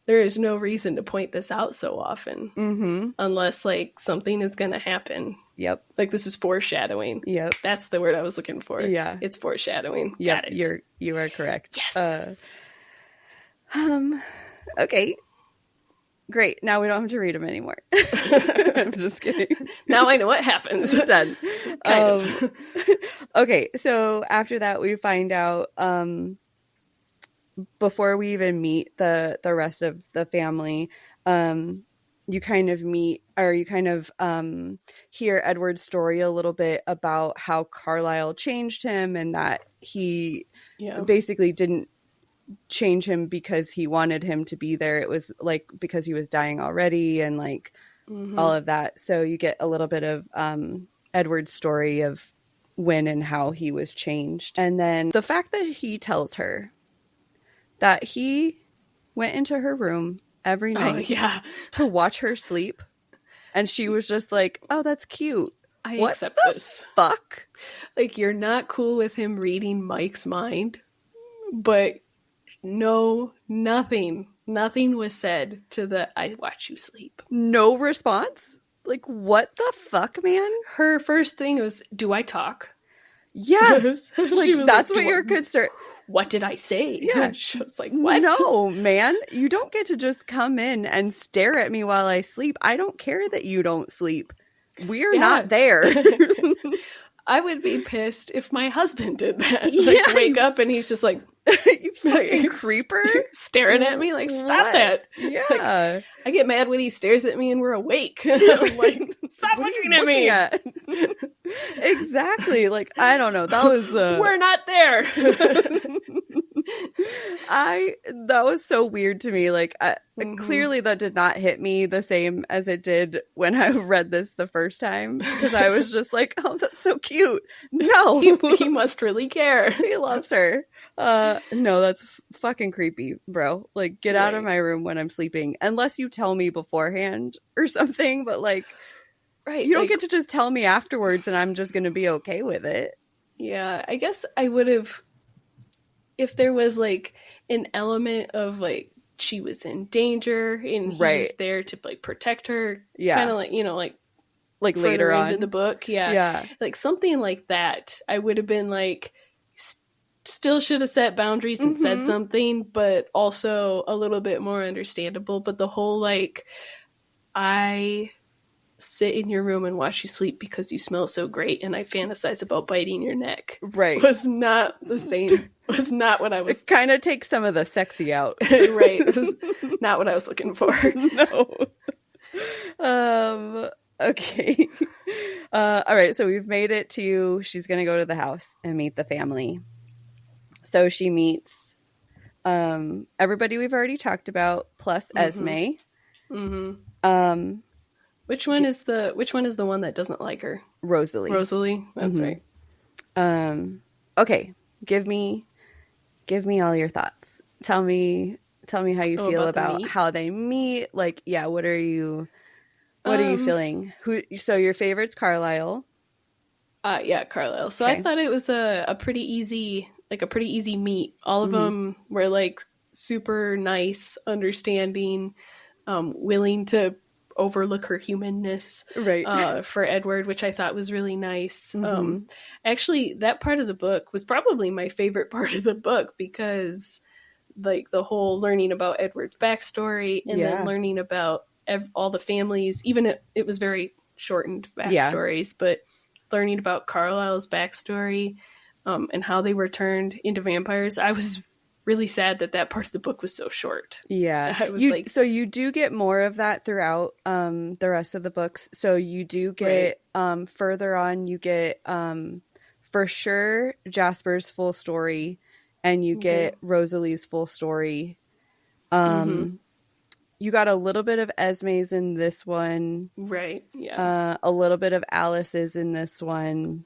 there is no reason to point this out so often. Unless, like, something is going to happen. Yep. Like, this is foreshadowing. Yep. That's the word I was looking for. Yeah. It's foreshadowing. Yep. Got it. You are correct. Yes. Okay. Great. Now we don't have to read them anymore. I'm just kidding. Now I know what happens. Done. Kind of. Okay. So after that, we find out, before we even meet the rest of the family, you kind of hear Edward's story a little bit about how Carlisle changed him, and that he basically didn't change him because he wanted him to be there. It was like because he was dying already, and like all of that. So you get a little bit of Edward's story of when and how he was changed. And then the fact that he tells her that he went into her room every night to watch her sleep, and she was just like, oh, that's cute. I what accept the this. Fuck? Like, you're not cool with him reading Mike's mind, but no, nothing was said to the I watch you sleep. No response? Like, what the fuck, man? Her first thing was, do I talk? Yeah. Like, that's what you're concerned. What did I say? Yeah. She was like, what? No, man. You don't get to just come in and stare at me while I sleep. I don't care that you don't sleep. We're not there. I would be pissed if my husband did that. Like, wake up and he's just like, you fucking creeper, staring at me like, stop that. Yeah. Like, I get mad when he stares at me and we're awake. I'm like, stop looking at me. At? Exactly. Like, I don't know. That was we're not there. That was so weird to me. Like, clearly that did not hit me the same as it did when I read this the first time, because I was just like, oh, that's so cute. No, he must really care. He loves her. No, that's fucking creepy, bro. Like, get out of my room when I'm sleeping, unless you tell me beforehand or something. But like, you don't get to just tell me afterwards and I'm just gonna be okay with it. Yeah, I guess I would have, if there was like an element of like she was in danger and he was there to like protect her. Yeah, kind of like, you know, like later on into the book. Yeah, like something like that. I would have been like, still should have set boundaries and said something, but also a little bit more understandable. But the whole like, I sit in your room and watch you sleep because you smell so great and I fantasize about biting your neck, was not the same. Was not what I was. It kind of takes some of the sexy out. It was not what I was looking for. No. Okay. All right, so we've made it to, she's gonna go to the house and meet the family. So she meets everybody we've already talked about, plus Esme. Which one is the one that doesn't like her? Rosalie. That's right. Okay. Give me all your thoughts. Tell me how you feel about how they meet. Like, yeah, what are you feeling? So your favorite's Carlisle. Yeah, Carlisle. So I thought it was a pretty easy meet. All of them were like super nice, understanding, willing to overlook her humanness for Edward, which I thought was really nice. Actually, that part of the book was probably my favorite part of the book, because like the whole learning about Edward's backstory and then learning about all the families, even it was very shortened backstories, but learning about Carlisle's backstory and how they were turned into vampires. I was really sad that part of the book was so short. Yeah. I was so you do get more of that throughout the rest of the books. So you do get further on, you get for sure Jasper's full story, and you get Rosalie's full story. You got a little bit of Esme's in this one. Right. Yeah. A little bit of Alice's in this one.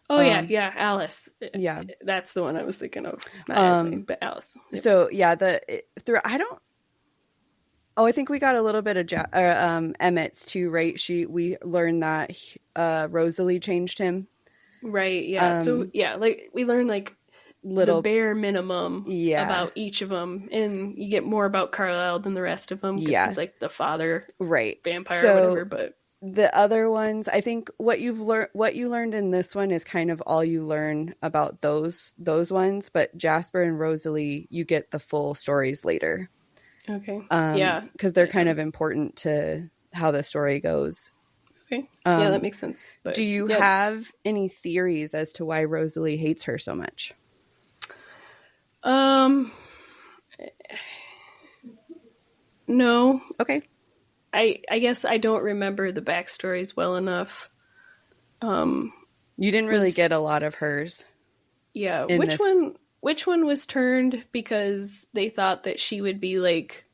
Oh, yeah, Alice. Yeah. That's the one I was thinking of. Not Esme, but Alice. Yep. So, yeah, I think we got a little bit of Emmett's too, right? We learned that Rosalie changed him. Right. Yeah. So yeah, like we learn like the bare minimum about each of them, and you get more about Carlisle than the rest of them because he's like the father vampire or whatever. But the other ones, I think what you learned in this one is kind of all you learn about those ones. But Jasper and Rosalie, you get the full stories later. Okay. Because they're kind of important to how the story goes. Okay. Yeah, that makes sense. But, do you have any theories as to why Rosalie hates her so much? No. Okay. I guess I don't remember the backstories well enough. You didn't really get a lot of hers. Yeah. Which one was turned because they thought that she would be like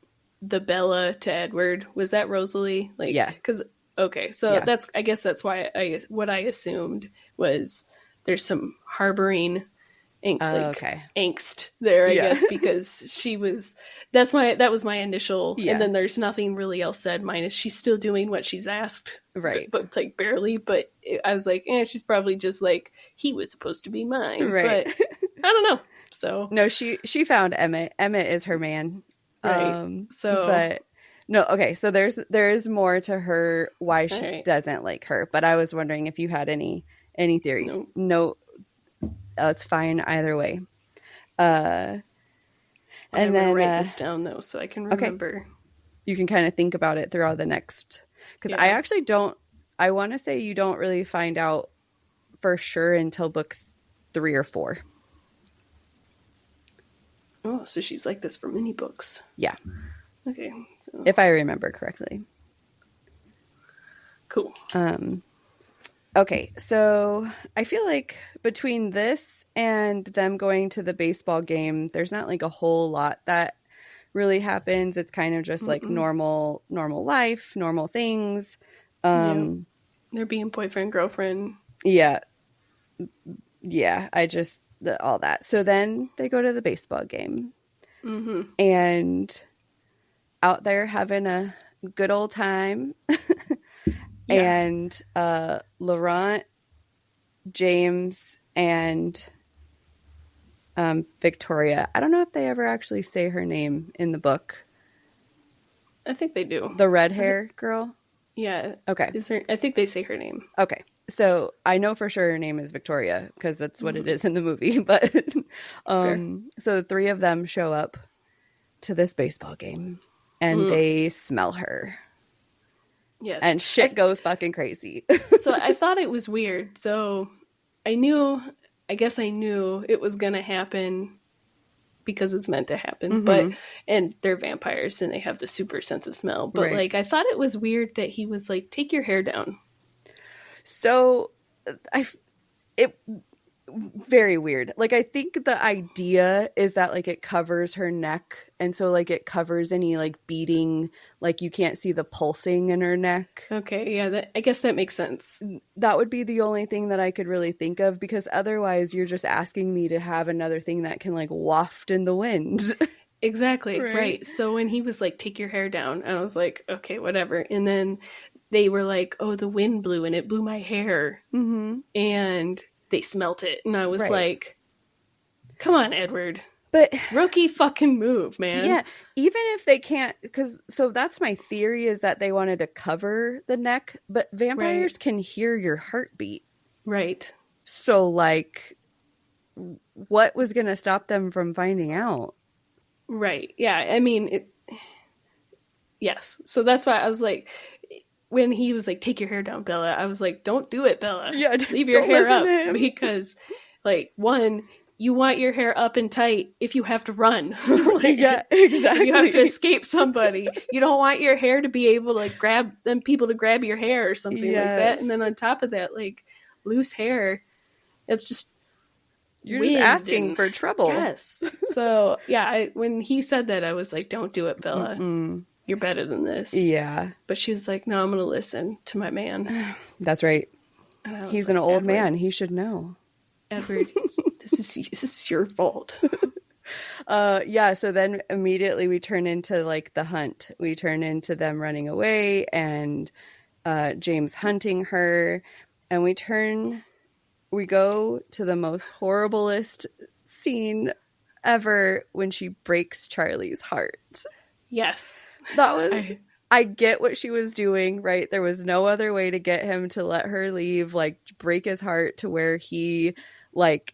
the Bella to Edward? Was that Rosalie? Like, yeah. Because I guess that's why what I assumed was there's some harboring angst there, I guess, because she was. That was my initial, and then there's nothing really else said. Minus she's still doing what she's asked, right? But like barely. But I was like, she's probably just like he was supposed to be mine, right? But I don't know. So no, she found Emmett. Emmett is her man, right? But no, okay. So there's more to her why she doesn't like her. But I was wondering if you had any theories. No, it's fine either way. And then write this down though, so I can remember. Okay. You can kind of think about it throughout the next, because I actually don't. I want to say you don't really find out for sure until book 3 or 4. Oh, so she's like this for mini books. Yeah. Okay. So. If I remember correctly. Cool. Okay, so I feel like between this and them going to the baseball game, there's not like a whole lot that really happens. It's kind of just like normal life, normal things. They're being boyfriend, girlfriend. Yeah. Yeah, all that. So then they go to the baseball game. Mm-hmm. And out there having a good old time. And Laurent, James, and Victoria. I don't know if they ever actually say her name in the book. I think they do. The red hair girl? Yeah. Okay. I think they say her name. Okay. So I know for sure her name is Victoria because that's what it is in the movie. But so the 3 of them show up to this baseball game and they smell her. Yes. And shit goes fucking crazy. So I thought it was weird. So I guess I knew it was going to happen because it's meant to happen. Mm-hmm. And they're vampires and they have the super sense of smell. But like, I thought it was weird that he was like, take your hair down. So very weird. Like, I think the idea is that like it covers her neck, and so like it covers any like beating, like you can't see the pulsing in her neck. Okay, yeah, I guess that makes sense. That would be the only thing that I could really think of, because otherwise you're just asking me to have another thing that can like waft in the wind. Exactly, right. So when he was like, take your hair down, I was like, okay, whatever. And then they were like, oh, the wind blew and it blew my hair. Mm-hmm. And they smelt it, and I was like, come on, Edward. But rookie fucking move, man. Yeah, even if they can't, so that's my theory, is that they wanted to cover the neck, but vampires can hear your heartbeat. Right. So, like, what was going to stop them from finding out? Right. Yeah, I mean, yes. So that's why I was like, when he was like, take your hair down, Bella, I was like, don't do it, Bella. Yeah, leave your hair up. Because, like, one, you want your hair up and tight if you have to run. Like, yeah, exactly. If you have to escape somebody. You don't want your hair to be able to like grab them, people to grab your hair or something like that. And then on top of that, like, loose hair, it's just you're just asking for trouble. Yes. So yeah, when he said that, I was like, don't do it, Bella. Mm-mm. You're better than this. Yeah. But she was like, no, I'm going to listen to my man. That's right. He's like, an old man. He should know. Edward, this is your fault. Yeah. So then immediately we turn into like the hunt. We turn into them running away and James hunting her. And we turn we go to the most horriblest scene ever when she breaks Charlie's heart. Yes. That was... I get what she was doing, right? There was no other way to get him to let her leave, like, break his heart to where he, like,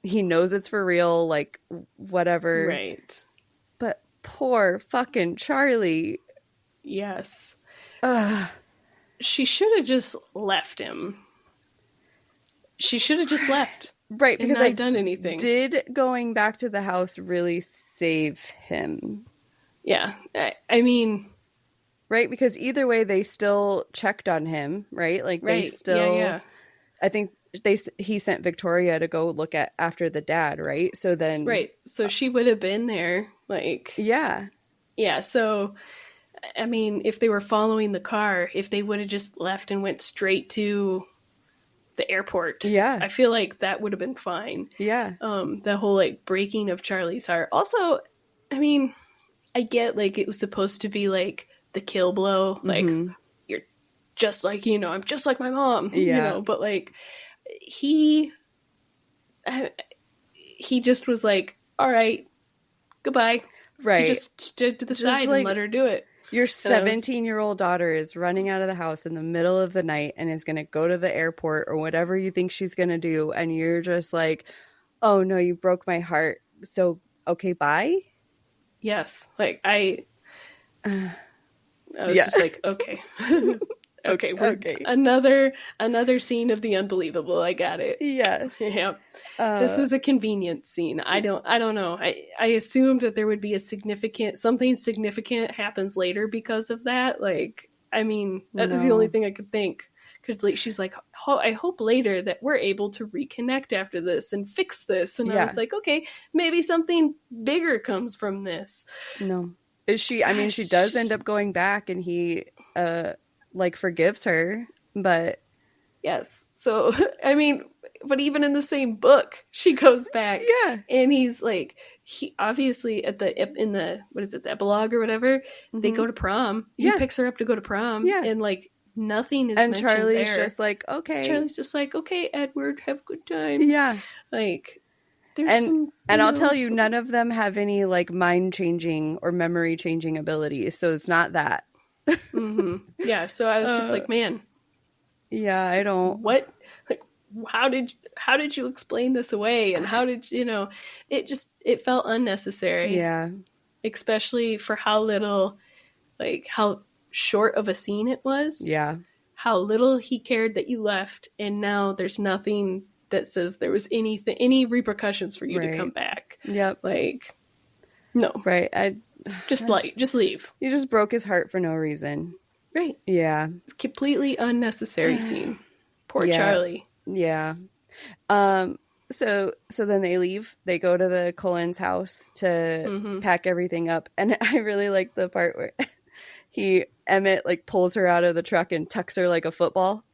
he knows it's for real, like, whatever. Right. But poor fucking Charlie. Yes. Ugh. She should have just left him. She should have just left. Right, because I done anything. Did going back to the house really save him? Yeah. I mean... Right, because either way, they still checked on him, right? Like, they still... Yeah. I think he sent Victoria to go look after the dad, right? So then... Right, so she would have been there, like... Yeah. Yeah, so, I mean, if they were following the car, if they would have just left and went straight to the airport... Yeah. I feel like that would have been fine. Yeah. The whole, like, breaking of Charlie's heart. Also, I mean, I get, like, it was supposed to be, like... the kill blow, like, you're just like, I'm just like my mom, but like, he just was like, all right, goodbye. Right. He just stood to the side, like, and let her do it. Your 17-year-old daughter is running out of the house in the middle of the night and is going to go to the airport or whatever you think she's going to do. And you're just like, oh no, you broke my heart. So, okay, bye. Yes. Like, I was just like, okay. Okay. Another scene of the unbelievable. I got it. Yes. Yeah. This was a convenient scene. I don't know. I assumed that there would be something significant happens later because of that. Like, I mean, that is the only thing I could think. Because, like, she's like, I hope later that we're able to reconnect after this and fix this. And I was like, okay, maybe something bigger comes from this. No. She does end up going back and he, like, forgives her, but... Yes. So, I mean, but even in the same book, she goes back. Yeah. And he's like, he obviously in the what is it, the epilogue or whatever, they go to prom. He picks her up to go to prom. Yeah. And, like, nothing is mentioned Charlie's there. just like, okay. Charlie's just like, okay, Edward, have a good time. Yeah. Like... And I'll tell you, none of them have any, like, mind-changing or memory-changing abilities, so it's not that. Yeah, so I was just like, man. Yeah, I don't... What? Like, how did you explain this away? And how did, it felt unnecessary. Yeah. Especially for how little, like, how short of a scene it was. Yeah. How little he cared that you left, and now there's nothing... that says there was any repercussions for you to come back. Yep. Like, no. Right. Just leave. You just broke his heart for no reason. Right. Yeah. It's a completely unnecessary scene. Poor Charlie. Yeah. So then they leave. They go to the Cullen's house to pack everything up. And I really like the part where Emmett, like, pulls her out of the truck and tucks her like a football.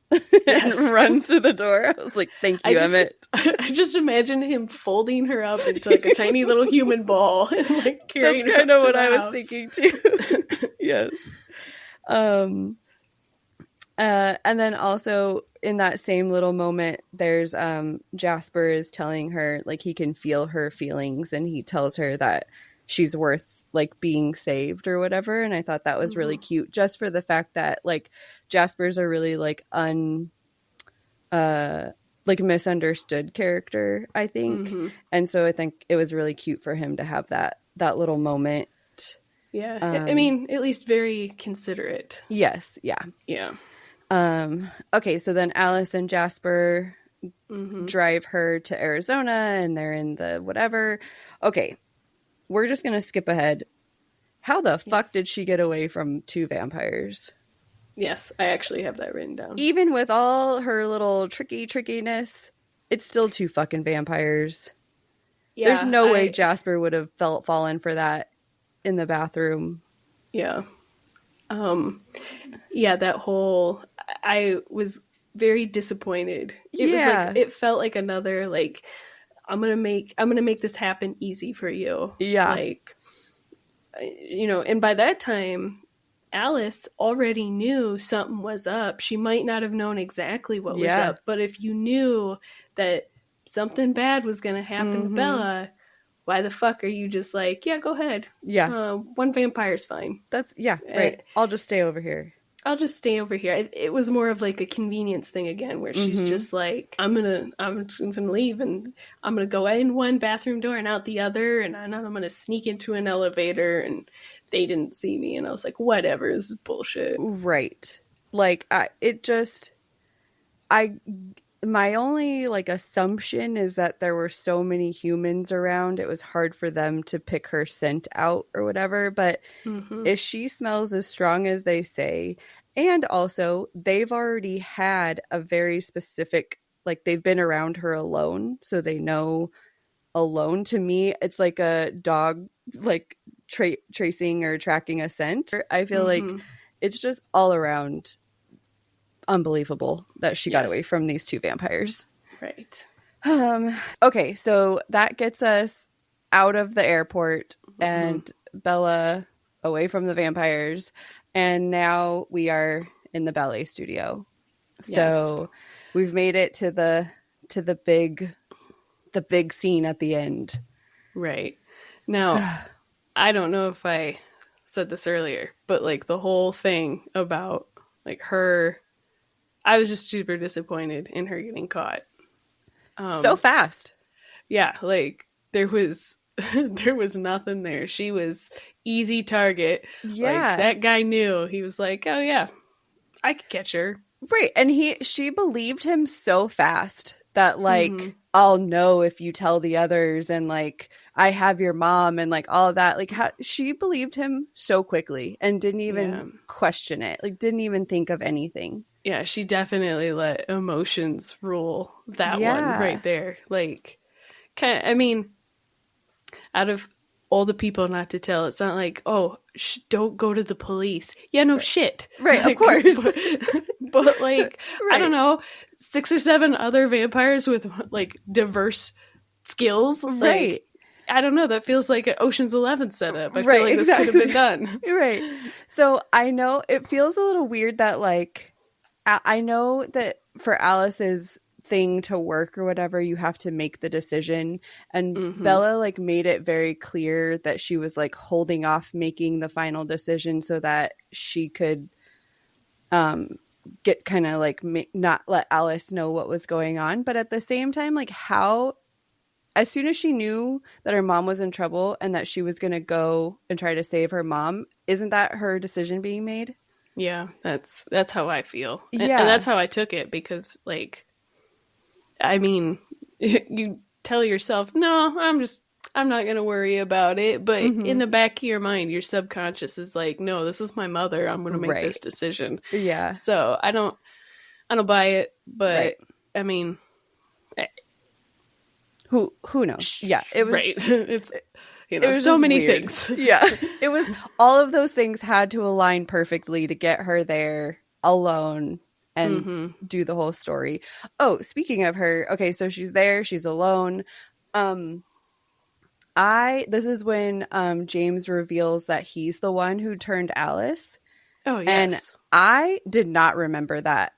And runs to the door. I was like, thank you, Emmett. I just imagine him folding her up into, like, a tiny little human ball and, like, carrying her. That's kind of what I was thinking too. Yes. And then also in that same little moment, there's Jasper is telling her, like, he can feel her feelings, and he tells her that she's worth, like, being saved or whatever. And I thought that was really cute, just for the fact that, like, Jasper's a really, like, misunderstood character, I think. And so I think it was really cute for him to have that little moment. Yeah. I mean, at least very considerate. Yes. Yeah. Yeah. Okay. So then Alice and Jasper drive her to Arizona, and they're in the whatever. Okay. We're just going to skip ahead. How the fuck did she get away from 2 vampires? Yes, I actually have that written down. Even with all her little trickiness, it's still 2 fucking vampires. Yeah, there's no way Jasper would have fallen for that in the bathroom. Yeah. Yeah, that whole... I was very disappointed. It was like, it felt like another, like... I'm gonna make this happen easy for you. Yeah. Like, and by that time, Alice already knew something was up. She might not have known exactly what was up, but if you knew that something bad was going to happen to Bella, why the fuck are you just like, yeah, go ahead. Yeah. One vampire's fine. That's, yeah, right. I'll just stay over here. I'll just stay over here. It was more of like a convenience thing again, where she's just like, I'm gonna leave, and I'm gonna go in one bathroom door and out the other, and I'm gonna sneak into an elevator, and they didn't see me, and I was like, whatever, this is bullshit. Right. Like, my only like assumption is that there were so many humans around, it was hard for them to pick her scent out or whatever. But if she smells as strong as they say, and also they've already had a very specific, like, they've been around her alone, so they know alone. To me, it's like a dog like tracing or tracking a scent. I feel like it's just all around unbelievable that she got away from these two vampires. Right. Okay, so that gets us out of the airport and Bella away from the vampires, and now we are in the ballet studio. So we've made it to the big scene at the end. Right. Now, I don't know if I said this earlier, but like the whole thing about like her, I was just super disappointed in her getting caught. So fast. Yeah, like there was nothing there. She was easy target. Yeah. Like, that guy knew. He was like, oh yeah, I could catch her. Right. And she believed him so fast that like, I'll know if you tell the others, and like, I have your mom, and like all of that. Like, she believed him so quickly and didn't even question it. Like, didn't even think of anything. Yeah, she definitely let emotions rule that one right there. Like, I mean, out of all the people not to tell, it's not like, oh, don't go to the police. Yeah, no shit. Right, like, of course. But like, I don't know, 6 or 7 other vampires with like diverse skills. Right. Like, I don't know. That feels like an Ocean's 11 setup. I feel like this could have been done. Right. So I know it feels a little weird that like, I know that for Alice's thing to work or whatever, you have to make the decision. And Bella like made it very clear that she was like holding off making the final decision so that she could get kind of like not let Alice know what was going on. But at the same time, like, how, as soon as she knew that her mom was in trouble and that she was going to go and try to save her mom, isn't that her decision being made? Yeah, that's how I feel. Yeah. And that's how I took it, because like, I mean, you tell yourself, no, I'm not going to worry about it. But in the back of your mind, your subconscious is like, no, this is my mother. I'm going to make this decision. Yeah. So I don't buy it, but I mean, who knows? Yeah. It was right. It's, you know, so many weird things. Yeah. It was, all of those things had to align perfectly to get her there alone and do the whole story. Oh, speaking of her, okay, so she's there, she's alone. This is when James reveals that he's the one who turned Alice. Oh, yes. And I did not remember that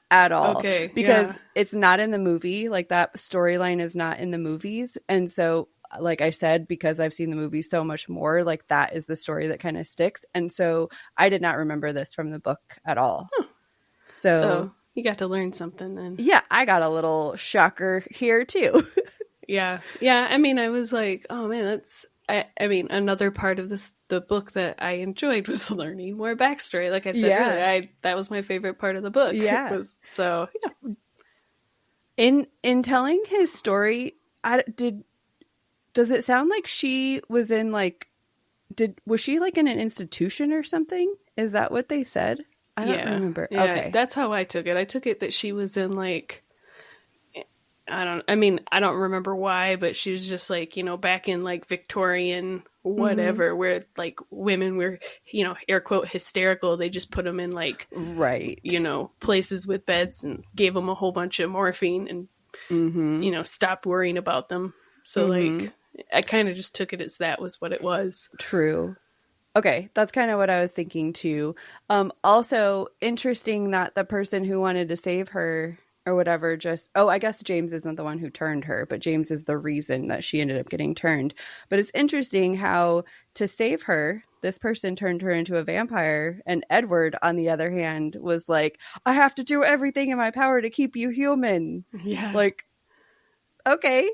at all. Okay. Because it's not in the movie. Like, that storyline is not in the movies. And so, like I said, because I've seen the movie so much more, like, that is the story that kind of sticks. And so I did not remember this from the book at all. Huh. So you got to learn something then. Yeah, I got a little shocker here too. Yeah. I mean, I was like, oh man, that's. I mean, another part of the book that I enjoyed was learning more backstory. Like I said earlier, that was my favorite part of the book. Yeah. So In telling his story, does it sound like she was in like? Was she like in an institution or something? Is that what they said? I don't remember. Yeah, okay. That's how I took it. I took it that she was in like, I don't remember why, but she was just like, you know, back in like Victorian whatever, where like women were, you know, air quote hysterical. They just put them in like, you know, places with beds and gave them a whole bunch of morphine and, you know, stopped worrying about them. So like, I kind of just took it as that was what it was. True. Okay, that's kind of what I was thinking too. Also interesting that the person who wanted to save her or whatever I guess James isn't the one who turned her, but James is the reason that she ended up getting turned. But it's interesting how to save her, this person turned her into a vampire, and Edward, on the other hand, was like, I have to do everything in my power to keep you human. Yeah. Like, okay,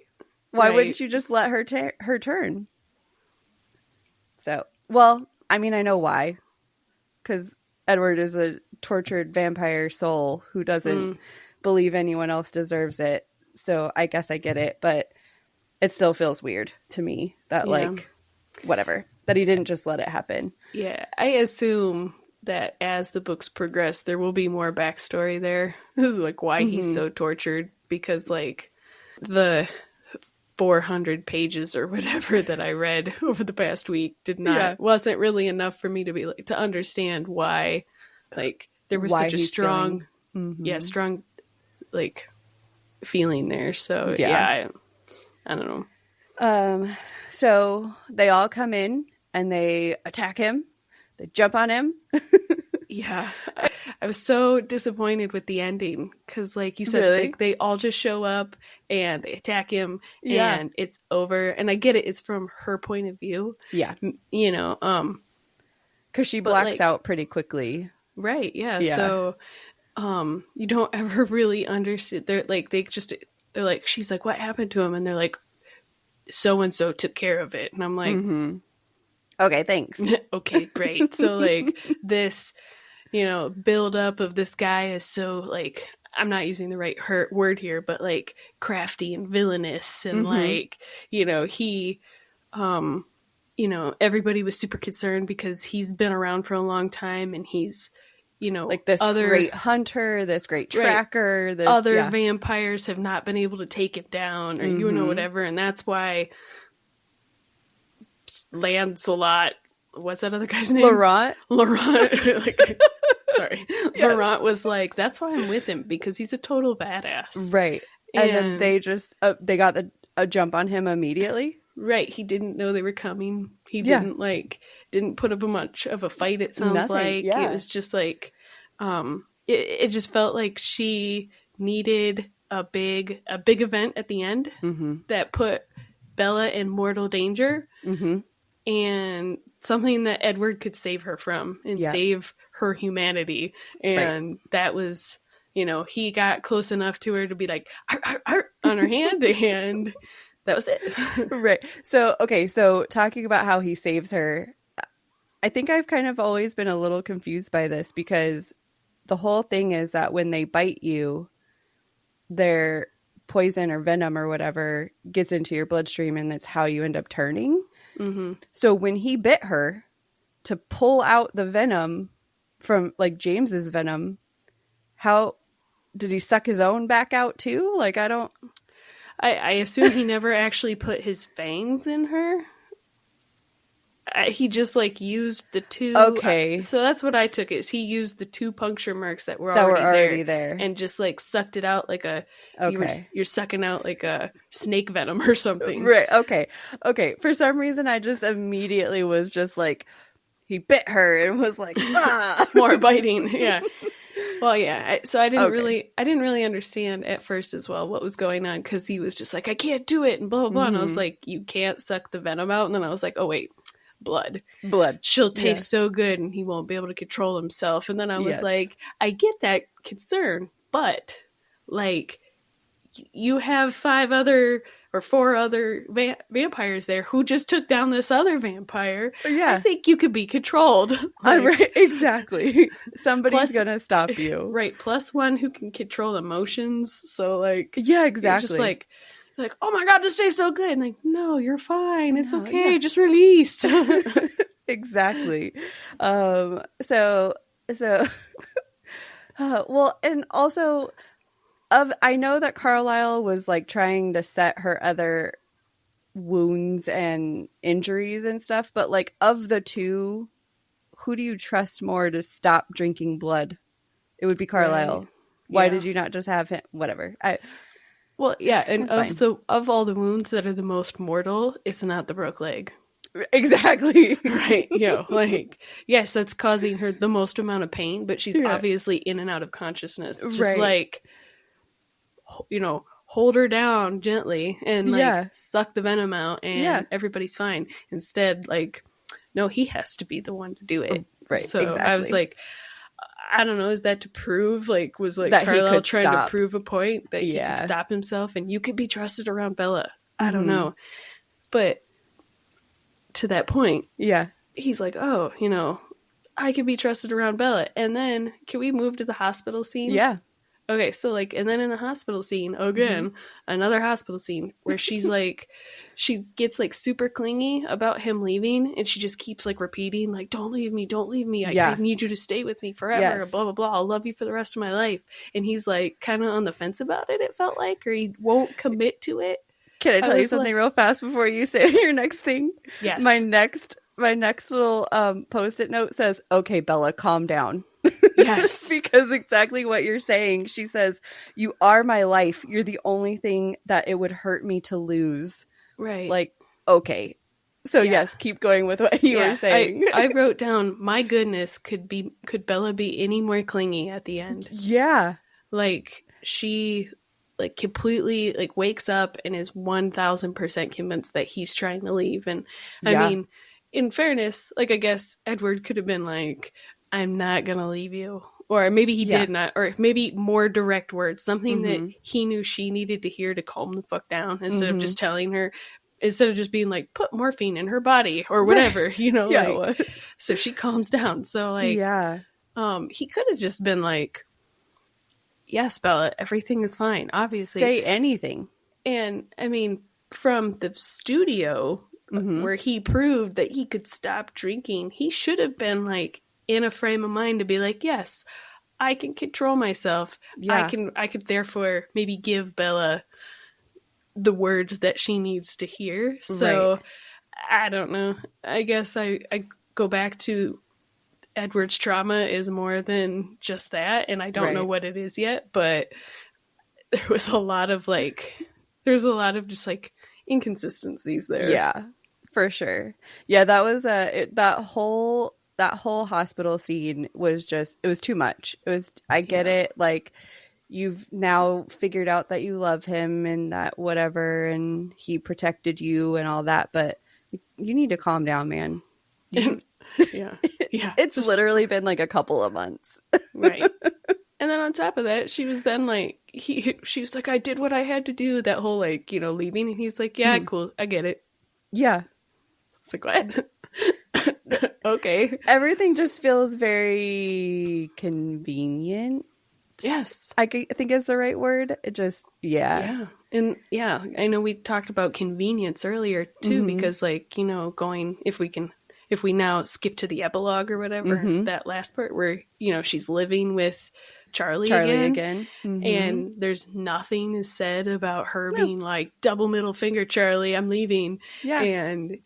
why Right. wouldn't you just let her her turn? So, well, I mean, I know why. Because Edward is a tortured vampire soul who doesn't believe anyone else deserves it. So I guess I get it. But it still feels weird to me that, like, whatever. That he didn't just let it happen. Yeah. I assume that as the books progress, there will be more backstory there. This is, like, why he's so tortured. Because, like, the 400 pages or whatever that I read over the past week wasn't really enough for me to be like to understand why, like, there was such a strong strong like feeling there. So I don't know. So they all come in and they attack him, they jump on him. Yeah, I was so disappointed with the ending because, like you said, Really? like, they all just show up and they attack him and it's over. And I get it; it's from her point of view. Yeah, you know, because she blacks out pretty quickly. Right? Yeah. So, you don't ever really understand. They're like they're like, she's like, what happened to him? And they're like, so and so took care of it. And I'm like, okay, thanks. Okay, great. So, like, this, build up of this guy is so, like, I'm not using the right word here, but, like, crafty and villainous and like, he everybody was super concerned because he's been around for a long time and he's like this great hunter, this great tracker, this other vampires have not been able to take him down or whatever, and that's why Lancelot, what's that other guy's name? Laurent. Like, sorry. Yes. Laurent was like, that's why I'm with him, because he's a total badass. Right. And then they just, they got a jump on him immediately. Right. He didn't know they were coming. He didn't put up much of a fight, it sounds like. It was just like, it just felt like she needed a big event at the end that put Bella in mortal danger and something that Edward could save her from and save her humanity. And that was, he got close enough to her to be like, "Arr, arr," on her hand, and that was it. Right. So, okay. So talking about how he saves her, I think I've kind of always been a little confused by this, because the whole thing is that when they bite you, their poison or venom or whatever gets into your bloodstream, and that's how you end up turning. So when he bit her to pull out the venom from, like, James's venom, how did he suck his own back out too? Like, I assume he never actually put his fangs in her. He just, like, used the two. Okay. So that's what I took, is he used the two puncture marks that were already there and just, like, sucked it out like you're sucking out like a snake venom or something. Right. Okay. For some reason, I just immediately was just like, he bit her and was like, ah! More biting. Yeah. Well, yeah. So I didn't really understand at first as well what was going on, because he was just like, I can't do it and blah, blah, blah. And I was like, you can't suck the venom out. And then I was like, oh, wait. Blood. She'll taste so good and he won't be able to control himself. And then I was like, I get that concern, but, like, you have 5 other or 4 other vampires there who just took down this other vampire. Yeah. I think you could be controlled. Like, right, exactly. Somebody's gonna stop you. Right. Plus one who can control emotions. So, like, yeah, exactly. Just like, oh my God, this tastes so good. And like, no, you're fine. It's okay. Just release. Exactly. Well, and also, I know that Carlisle was, like, trying to set her other wounds and injuries and stuff, but, like, of the two, who do you trust more to stop drinking blood? It would be Carlisle. Right. Why did you not just have him? Whatever. Well, yeah, and of all the wounds that are the most mortal, it's not the broke leg. Exactly. Right. Like, yes, that's causing her the most amount of pain, but she's obviously in and out of consciousness. Just like, hold her down gently and like suck the venom out and everybody's fine. Instead, like, no, he has to be the one to do it. Right. So exactly. I was like, I don't know, is that to prove, like, was like that Carlisle trying to prove a point that he could stop himself and you could be trusted around Bella? I don't know. But to that point, he's like, oh, I can be trusted around Bella. And then can we move to the hospital scene? Yeah. Okay, so like, and then in the hospital scene, again, another hospital scene where she's like, she gets like super clingy about him leaving, and she just keeps like repeating, like, don't leave me, I need you to stay with me forever, blah, blah, blah, I'll love you for the rest of my life. And he's like kind of on the fence about it, it felt like, or he won't commit to it. Can I tell you something real fast before you say your next thing? Yes. My next little post-it note says, okay, Bella, calm down. Yes. Because exactly what you're saying. She says, you are my life. You're the only thing that it would hurt me to lose. Right. Like, okay. So yes, keep going with what you were saying. I wrote down, my goodness, could Bella be any more clingy at the end? Yeah. Like, she like completely like wakes up and is 1000% convinced that he's trying to leave. And I mean, in fairness, like, I guess Edward could have been like, I'm not gonna leave you, or maybe he did not, or maybe more direct words, something that he knew she needed to hear to calm the fuck down, instead of just telling her, instead of just being like, put morphine in her body or whatever, like, so she calms down. So like, he could have just been like, yes, Bella, everything is fine, obviously, say anything. And I mean, from the studio where he proved that he could stop drinking, he should have been like in a frame of mind to be like, yes, I can control myself. I could therefore maybe give Bella the words that she needs to hear. So I don't know. I guess I go back to Edward's trauma is more than just that, and I don't know what it is yet, but there was a lot of just like inconsistencies there. Yeah, for sure. Yeah, that was that whole hospital scene was just, it was too much. It was, I get it, like, you've now figured out that you love him and that whatever, and he protected you and all that, but you need to calm down, man. It's literally been like a couple of months. Right. And then on top of that, she was then like, she was like, I did what I had to do, that whole like, leaving, and he's like, yeah, cool, I get it. Yeah. It's like, what? Okay. Everything just feels very convenient. Yes. I think is the right word. It just, Yeah. And I know we talked about convenience earlier too, because like, going, if we now skip to the epilogue or whatever, that last part where, she's living with Charlie again. And there's nothing said about her being like, double middle finger, Charlie, I'm leaving. Yeah. And,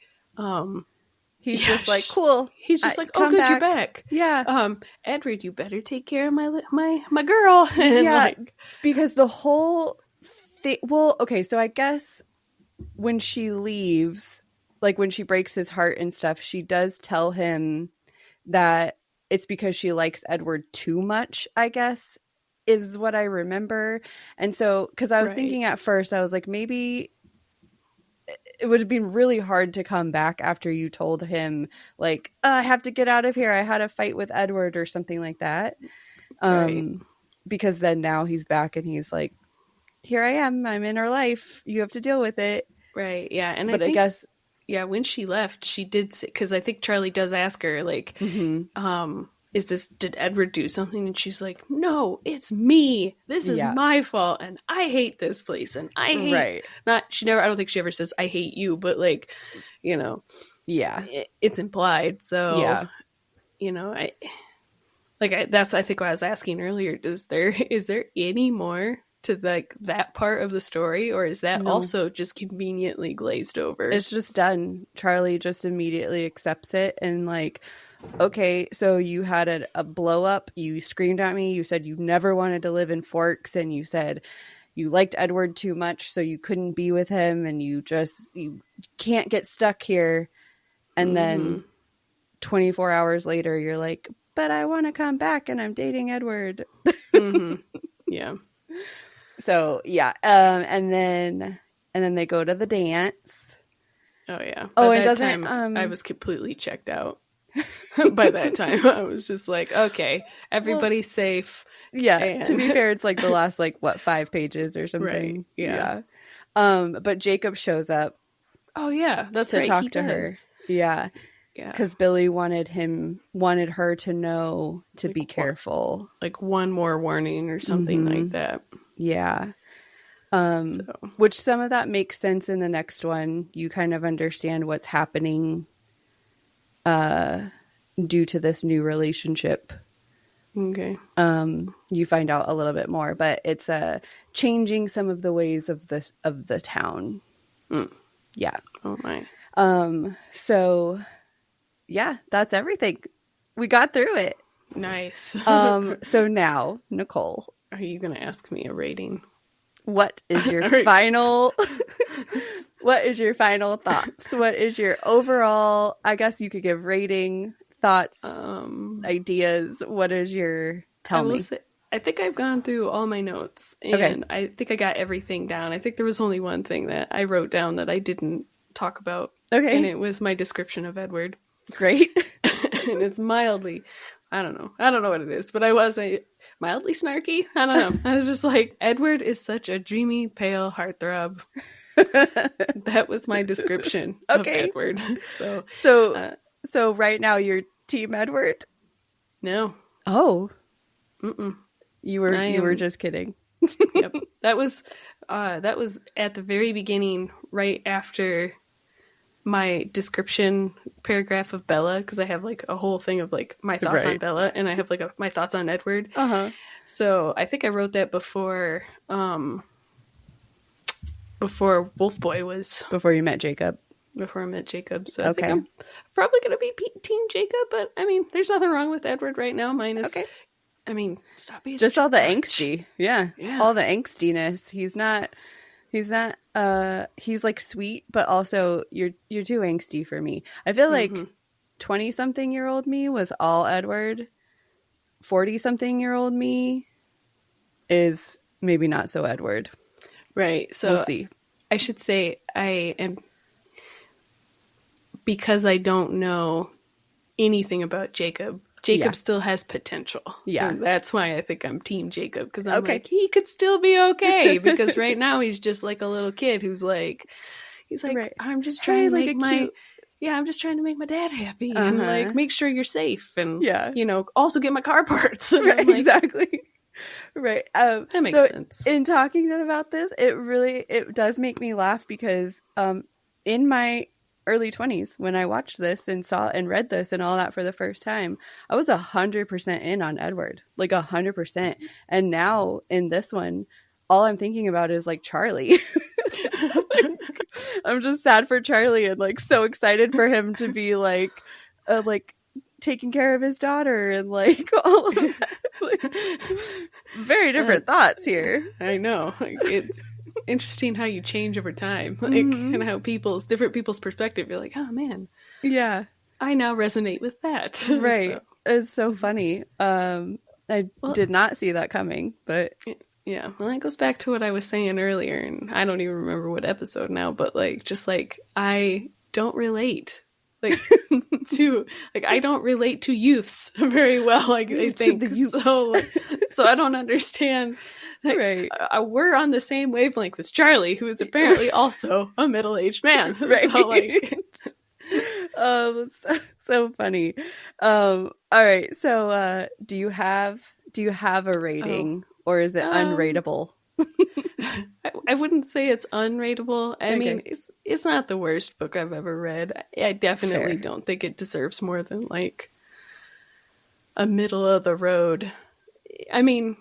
he's just like, cool. He's just like, oh, good, you're back. Yeah. Edward, you better take care of my girl. And like, because the whole thing. Well, okay, so I guess when she leaves, like when she breaks his heart and stuff, she does tell him that it's because she likes Edward too much, I guess, is what I remember. And so, because I was thinking at first, I was like, maybe it would have been really hard to come back after you told him, like, I have to get out of here, I had a fight with Edward or something like that. Because then now he's back and he's like, here I am, I'm in her life, you have to deal with it. Right. Yeah. And but I guess, yeah, when she left, she did say, because I think Charlie does ask her, like, did Edward do something? And she's like, no, it's me. This is my fault. And I hate this place. And I hate, I don't think she ever says, I hate you, but like, it's implied. So, that's, I think what I was asking earlier, is there any more to like that part of the story, or is that also just conveniently glazed over? It's just done. Charlie just immediately accepts it and like, okay, so you had a blow up, you screamed at me, you said you never wanted to live in Forks, and you said you liked Edward too much so you couldn't be with him, and you can't get stuck here. And then 24 hours later, you're like, but I want to come back and I'm dating Edward. Yeah. So, yeah. And then they go to the dance. Oh, yeah. Oh, By it that doesn't. time, I was completely checked out. By that time, I was just like, okay, everybody's safe. Yeah. And... To be fair, it's like the last, like, what, 5 pages or something. Right. Yeah. But Jacob shows up. Oh, yeah. That's to right. talk He to does. her. Yeah. Yeah. Because Billy wanted her to know to be careful. Like one more warning or something like that. Yeah. So. Which some of that makes sense in the next one. You kind of understand what's happening due to this new relationship. Okay. You find out a little bit more, but it's changing some of the ways of the town. Yeah. Oh my. So yeah, that's everything. We got through it. Nice. So now, Nicole, are you going to ask me a rating? What is your final what is your final thoughts? What is your overall, I guess you could give rating, thoughts, ideas. What is your tell me? I think I've gone through all my notes and I think I got everything down. I think there was only one thing that I wrote down that I didn't talk about. Okay. And it was my description of Edward. Great. And it's mildly, I don't know what it is, but I was mildly snarky. I don't know. I was just like, Edward is such a dreamy, pale heartthrob. That was my description of Edward. So right now you're Team Edward? No. Oh. Mm-mm. You were just kidding. Yep. That was at the very beginning, right after my description paragraph of Bella, because I have like a whole thing of like my thoughts on Bella, and I have like my thoughts on Edward. So I think I wrote that before Wolf Boy was before you met Jacob. Before I met Jacob. So I think I'm probably gonna be Team Jacob, but I mean, there's nothing wrong with Edward right now. Minus, I mean, stop being just all the bitch. angsty, yeah, all the angstiness. He's like sweet, but also you're too angsty for me. I feel like 20-something-year-old me was all Edward. 40-something-year-old me is maybe not so Edward. Right. So we'll see. I should say I am, because I don't know anything about Jacob. Jacob still has potential. Yeah. And that's why I think I'm Team Jacob. Because I'm like, he could still be okay. Because right now he's just like a little kid who's like, I'm just trying to make I'm just trying to make my dad happy and like make sure you're safe and also get my car parts. Right, like, exactly. Right. That makes sense. In talking about this, it does make me laugh because in my early 20s, when I watched this and saw and read this and all that for the first time, I was 100% in on Edward, like 100%. And now in this one, all I'm thinking about is like Charlie. I'm just sad for Charlie and like so excited for him to be like taking care of his daughter and like all of that. Like, very different thoughts here. I know. Like, it's interesting how you change over time, like and how different people's perspective. You're like, oh man, yeah, I now resonate with that. Right. So. It's so funny. I did not see that coming, but yeah. Well, that goes back to what I was saying earlier, and I don't even remember what episode now. But like, just like I don't relate. Like I don't relate to youths very well. Like I think so I don't understand. Like, right. We're on the same wavelength as Charlie, who is apparently also a middle-aged man. Right. So, like, that's so funny. All right. So, do you have a rating, or is it unrateable? I wouldn't say it's unrateable. I mean, it's not the worst book I've ever read. I definitely don't think it deserves more than like a middle of the road. I mean,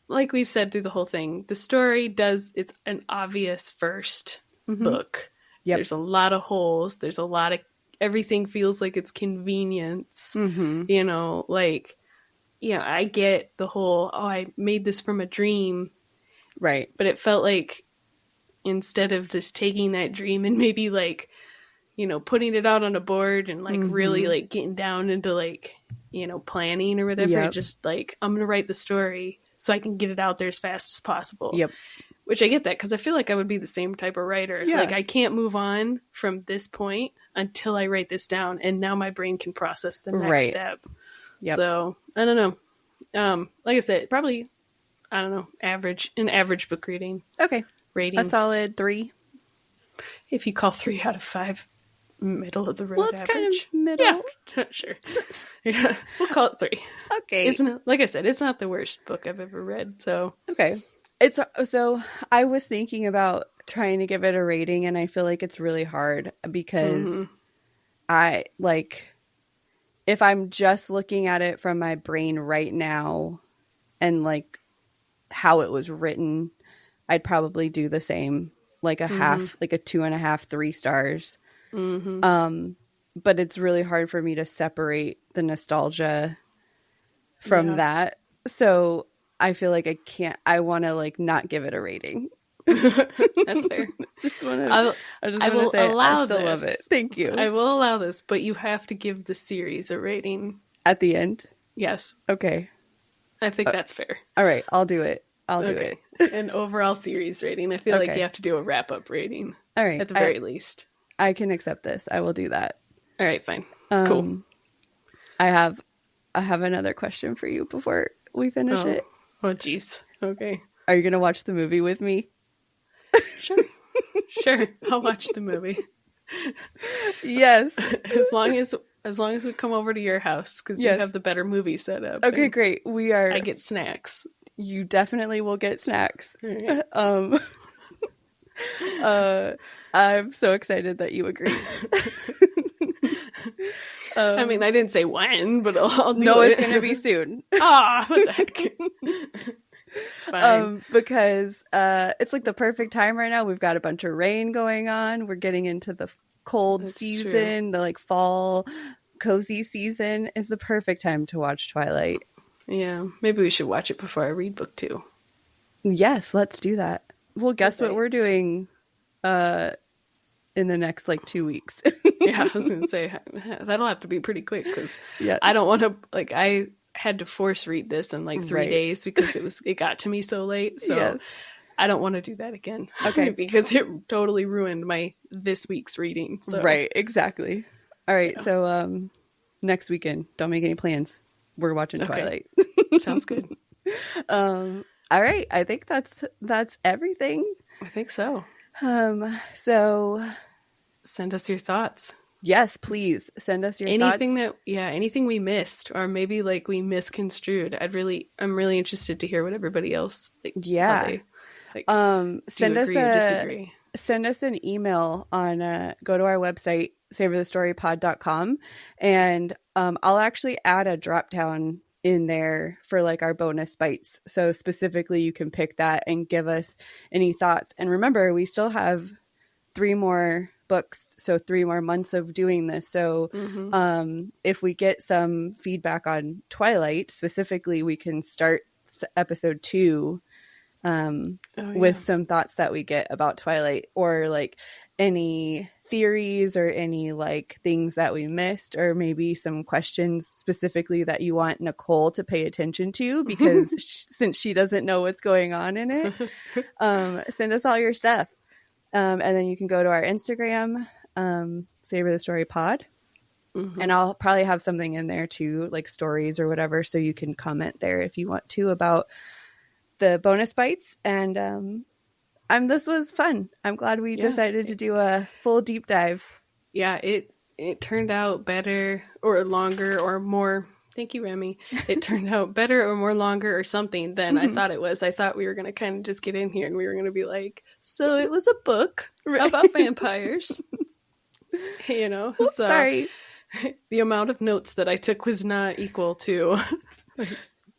like we've said through the whole thing, the story it's an obvious first book. Yep. There's a lot of holes. There's a lot of, everything feels like it's convenience. I get the whole, I made this from a dream. Right. But it felt like instead of just taking that dream and maybe like putting it out on a board and like really like getting down into like, planning or whatever. Yep. Just like, I'm going to write the story so I can get it out there as fast as possible. Yep. Which I get that because I feel like I would be the same type of writer. Yeah. Like I can't move on from this point until I write this down. And now my brain can process the next step. Yep. So I don't know. Like I said, probably, I don't know, an average book reading. Okay. Rating. A solid 3. If you call 3 out of 5 middle of the road Well, it's average. kind of middle. Yeah, sure. Yeah, we'll call it 3. Okay. Like I said, it's not the worst book I've ever read. So Okay. So I was thinking about trying to give it a rating, and I feel like it's really hard because I like, if I'm just looking at it from my brain right now and like how it was written, I'd probably do the same, like a half, like a 2.5, 3 stars. But it's really hard for me to separate the nostalgia from that. So I feel like I want to like not give it a rating. That's fair. I just want to say I still love it. Thank you. I will allow this, but you have to give the series a rating. At the end? Yes. Okay. I think that's fair. All right. I'll do it. I'll do it. An overall series rating. I feel like you have to do a wrap-up rating. All right. At the very least. I can accept this. I will do that. All right, fine. Cool. I have another question for you before we finish it. Oh, jeez. Okay. Are you going to watch the movie with me? Sure. Sure. I'll watch the movie. Yes. As long as we come over to your house, because you have the better movie set up. Okay, great. I get snacks. You definitely will get snacks. Right. I'm so excited that you agree. I mean, I didn't say when, but I'll do no, it. it's going to be soon. What the heck? Fine. Because it's like the perfect time right now. We've got a bunch of rain going on. We're getting into the cold season, the like fall cozy season. It's the perfect time to watch Twilight. Yeah, maybe we should watch it before I read book 2. Yes, let's do that. Well, guess what we're doing in the next like 2 weeks. Yeah, I was gonna say that'll have to be pretty quick because I don't want to I had to force read this in like 3 days because it got to me so late. So I don't want to do that again. Okay, because it totally ruined my this week's reading. So. Right, exactly. All right, so next weekend, don't make any plans. We're watching Twilight. Sounds good. All right, I think that's everything. I think so. So send us your thoughts. Yes, please send us your anything thoughts. Anything we missed or maybe like we misconstrued. I'm really interested to hear what everybody else send us agree or disagree. Send us an email on go to our website savorthestorypod.com and I'll actually add a drop down in there for like our bonus bites. So specifically you can pick that and give us any thoughts. And remember, we still have 3 more books, so 3 more months of doing this. So if we get some feedback on Twilight specifically, we can start episode 2 with some thoughts that we get about Twilight, or like any theories or any like things that we missed, or maybe some questions specifically that you want Nicole to pay attention to because since she doesn't know what's going on in it. Send us all your stuff. And then you can go to our Instagram, Savor the Story Pod. And I'll probably have something in there too, like stories or whatever. So you can comment there if you want to about the bonus bites. And this was fun. I'm glad we decided to do a full deep dive. Yeah, it turned out better or longer or more. Thank you, Remy. It turned out better or more longer or something than I thought it was. I thought we were going to kind of just get in here and we were going to be like, so it was a book about vampires. Oops, sorry. The amount of notes that I took was not equal to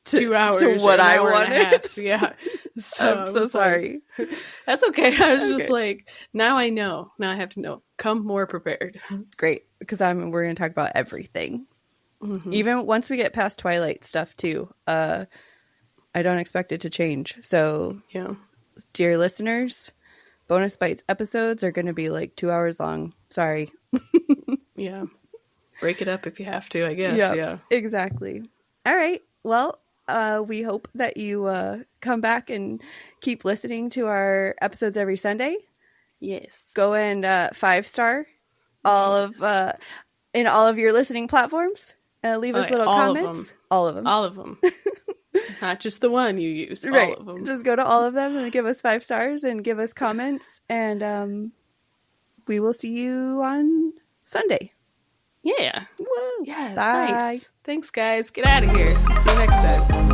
2 hours to what I wanted. Yeah. So I'm so sorry. Like, that's okay. I was just like, now I know. Now I have to know. Come more prepared. Great. Because we're going to talk about everything. Even once we get past Twilight stuff too. I don't expect it to change. So, dear listeners, Bonus Bites episodes are going to be like 2 hours long. Sorry. Yeah. Break it up if you have to, I guess. Yep, Yeah. exactly. All right. Well, we hope that you come back and keep listening to our episodes every Sunday. Yes. Go and 5-star all of in all of your listening platforms. Leave us little comments. All of them. All of them. Not just the one you use. Right. All of them. Just go to all of them and give us 5 stars and give us comments. And we will see you on Sunday. Yeah. Woo. Yeah. Bye. Nice. Thanks, guys. Get out of here. See you next time.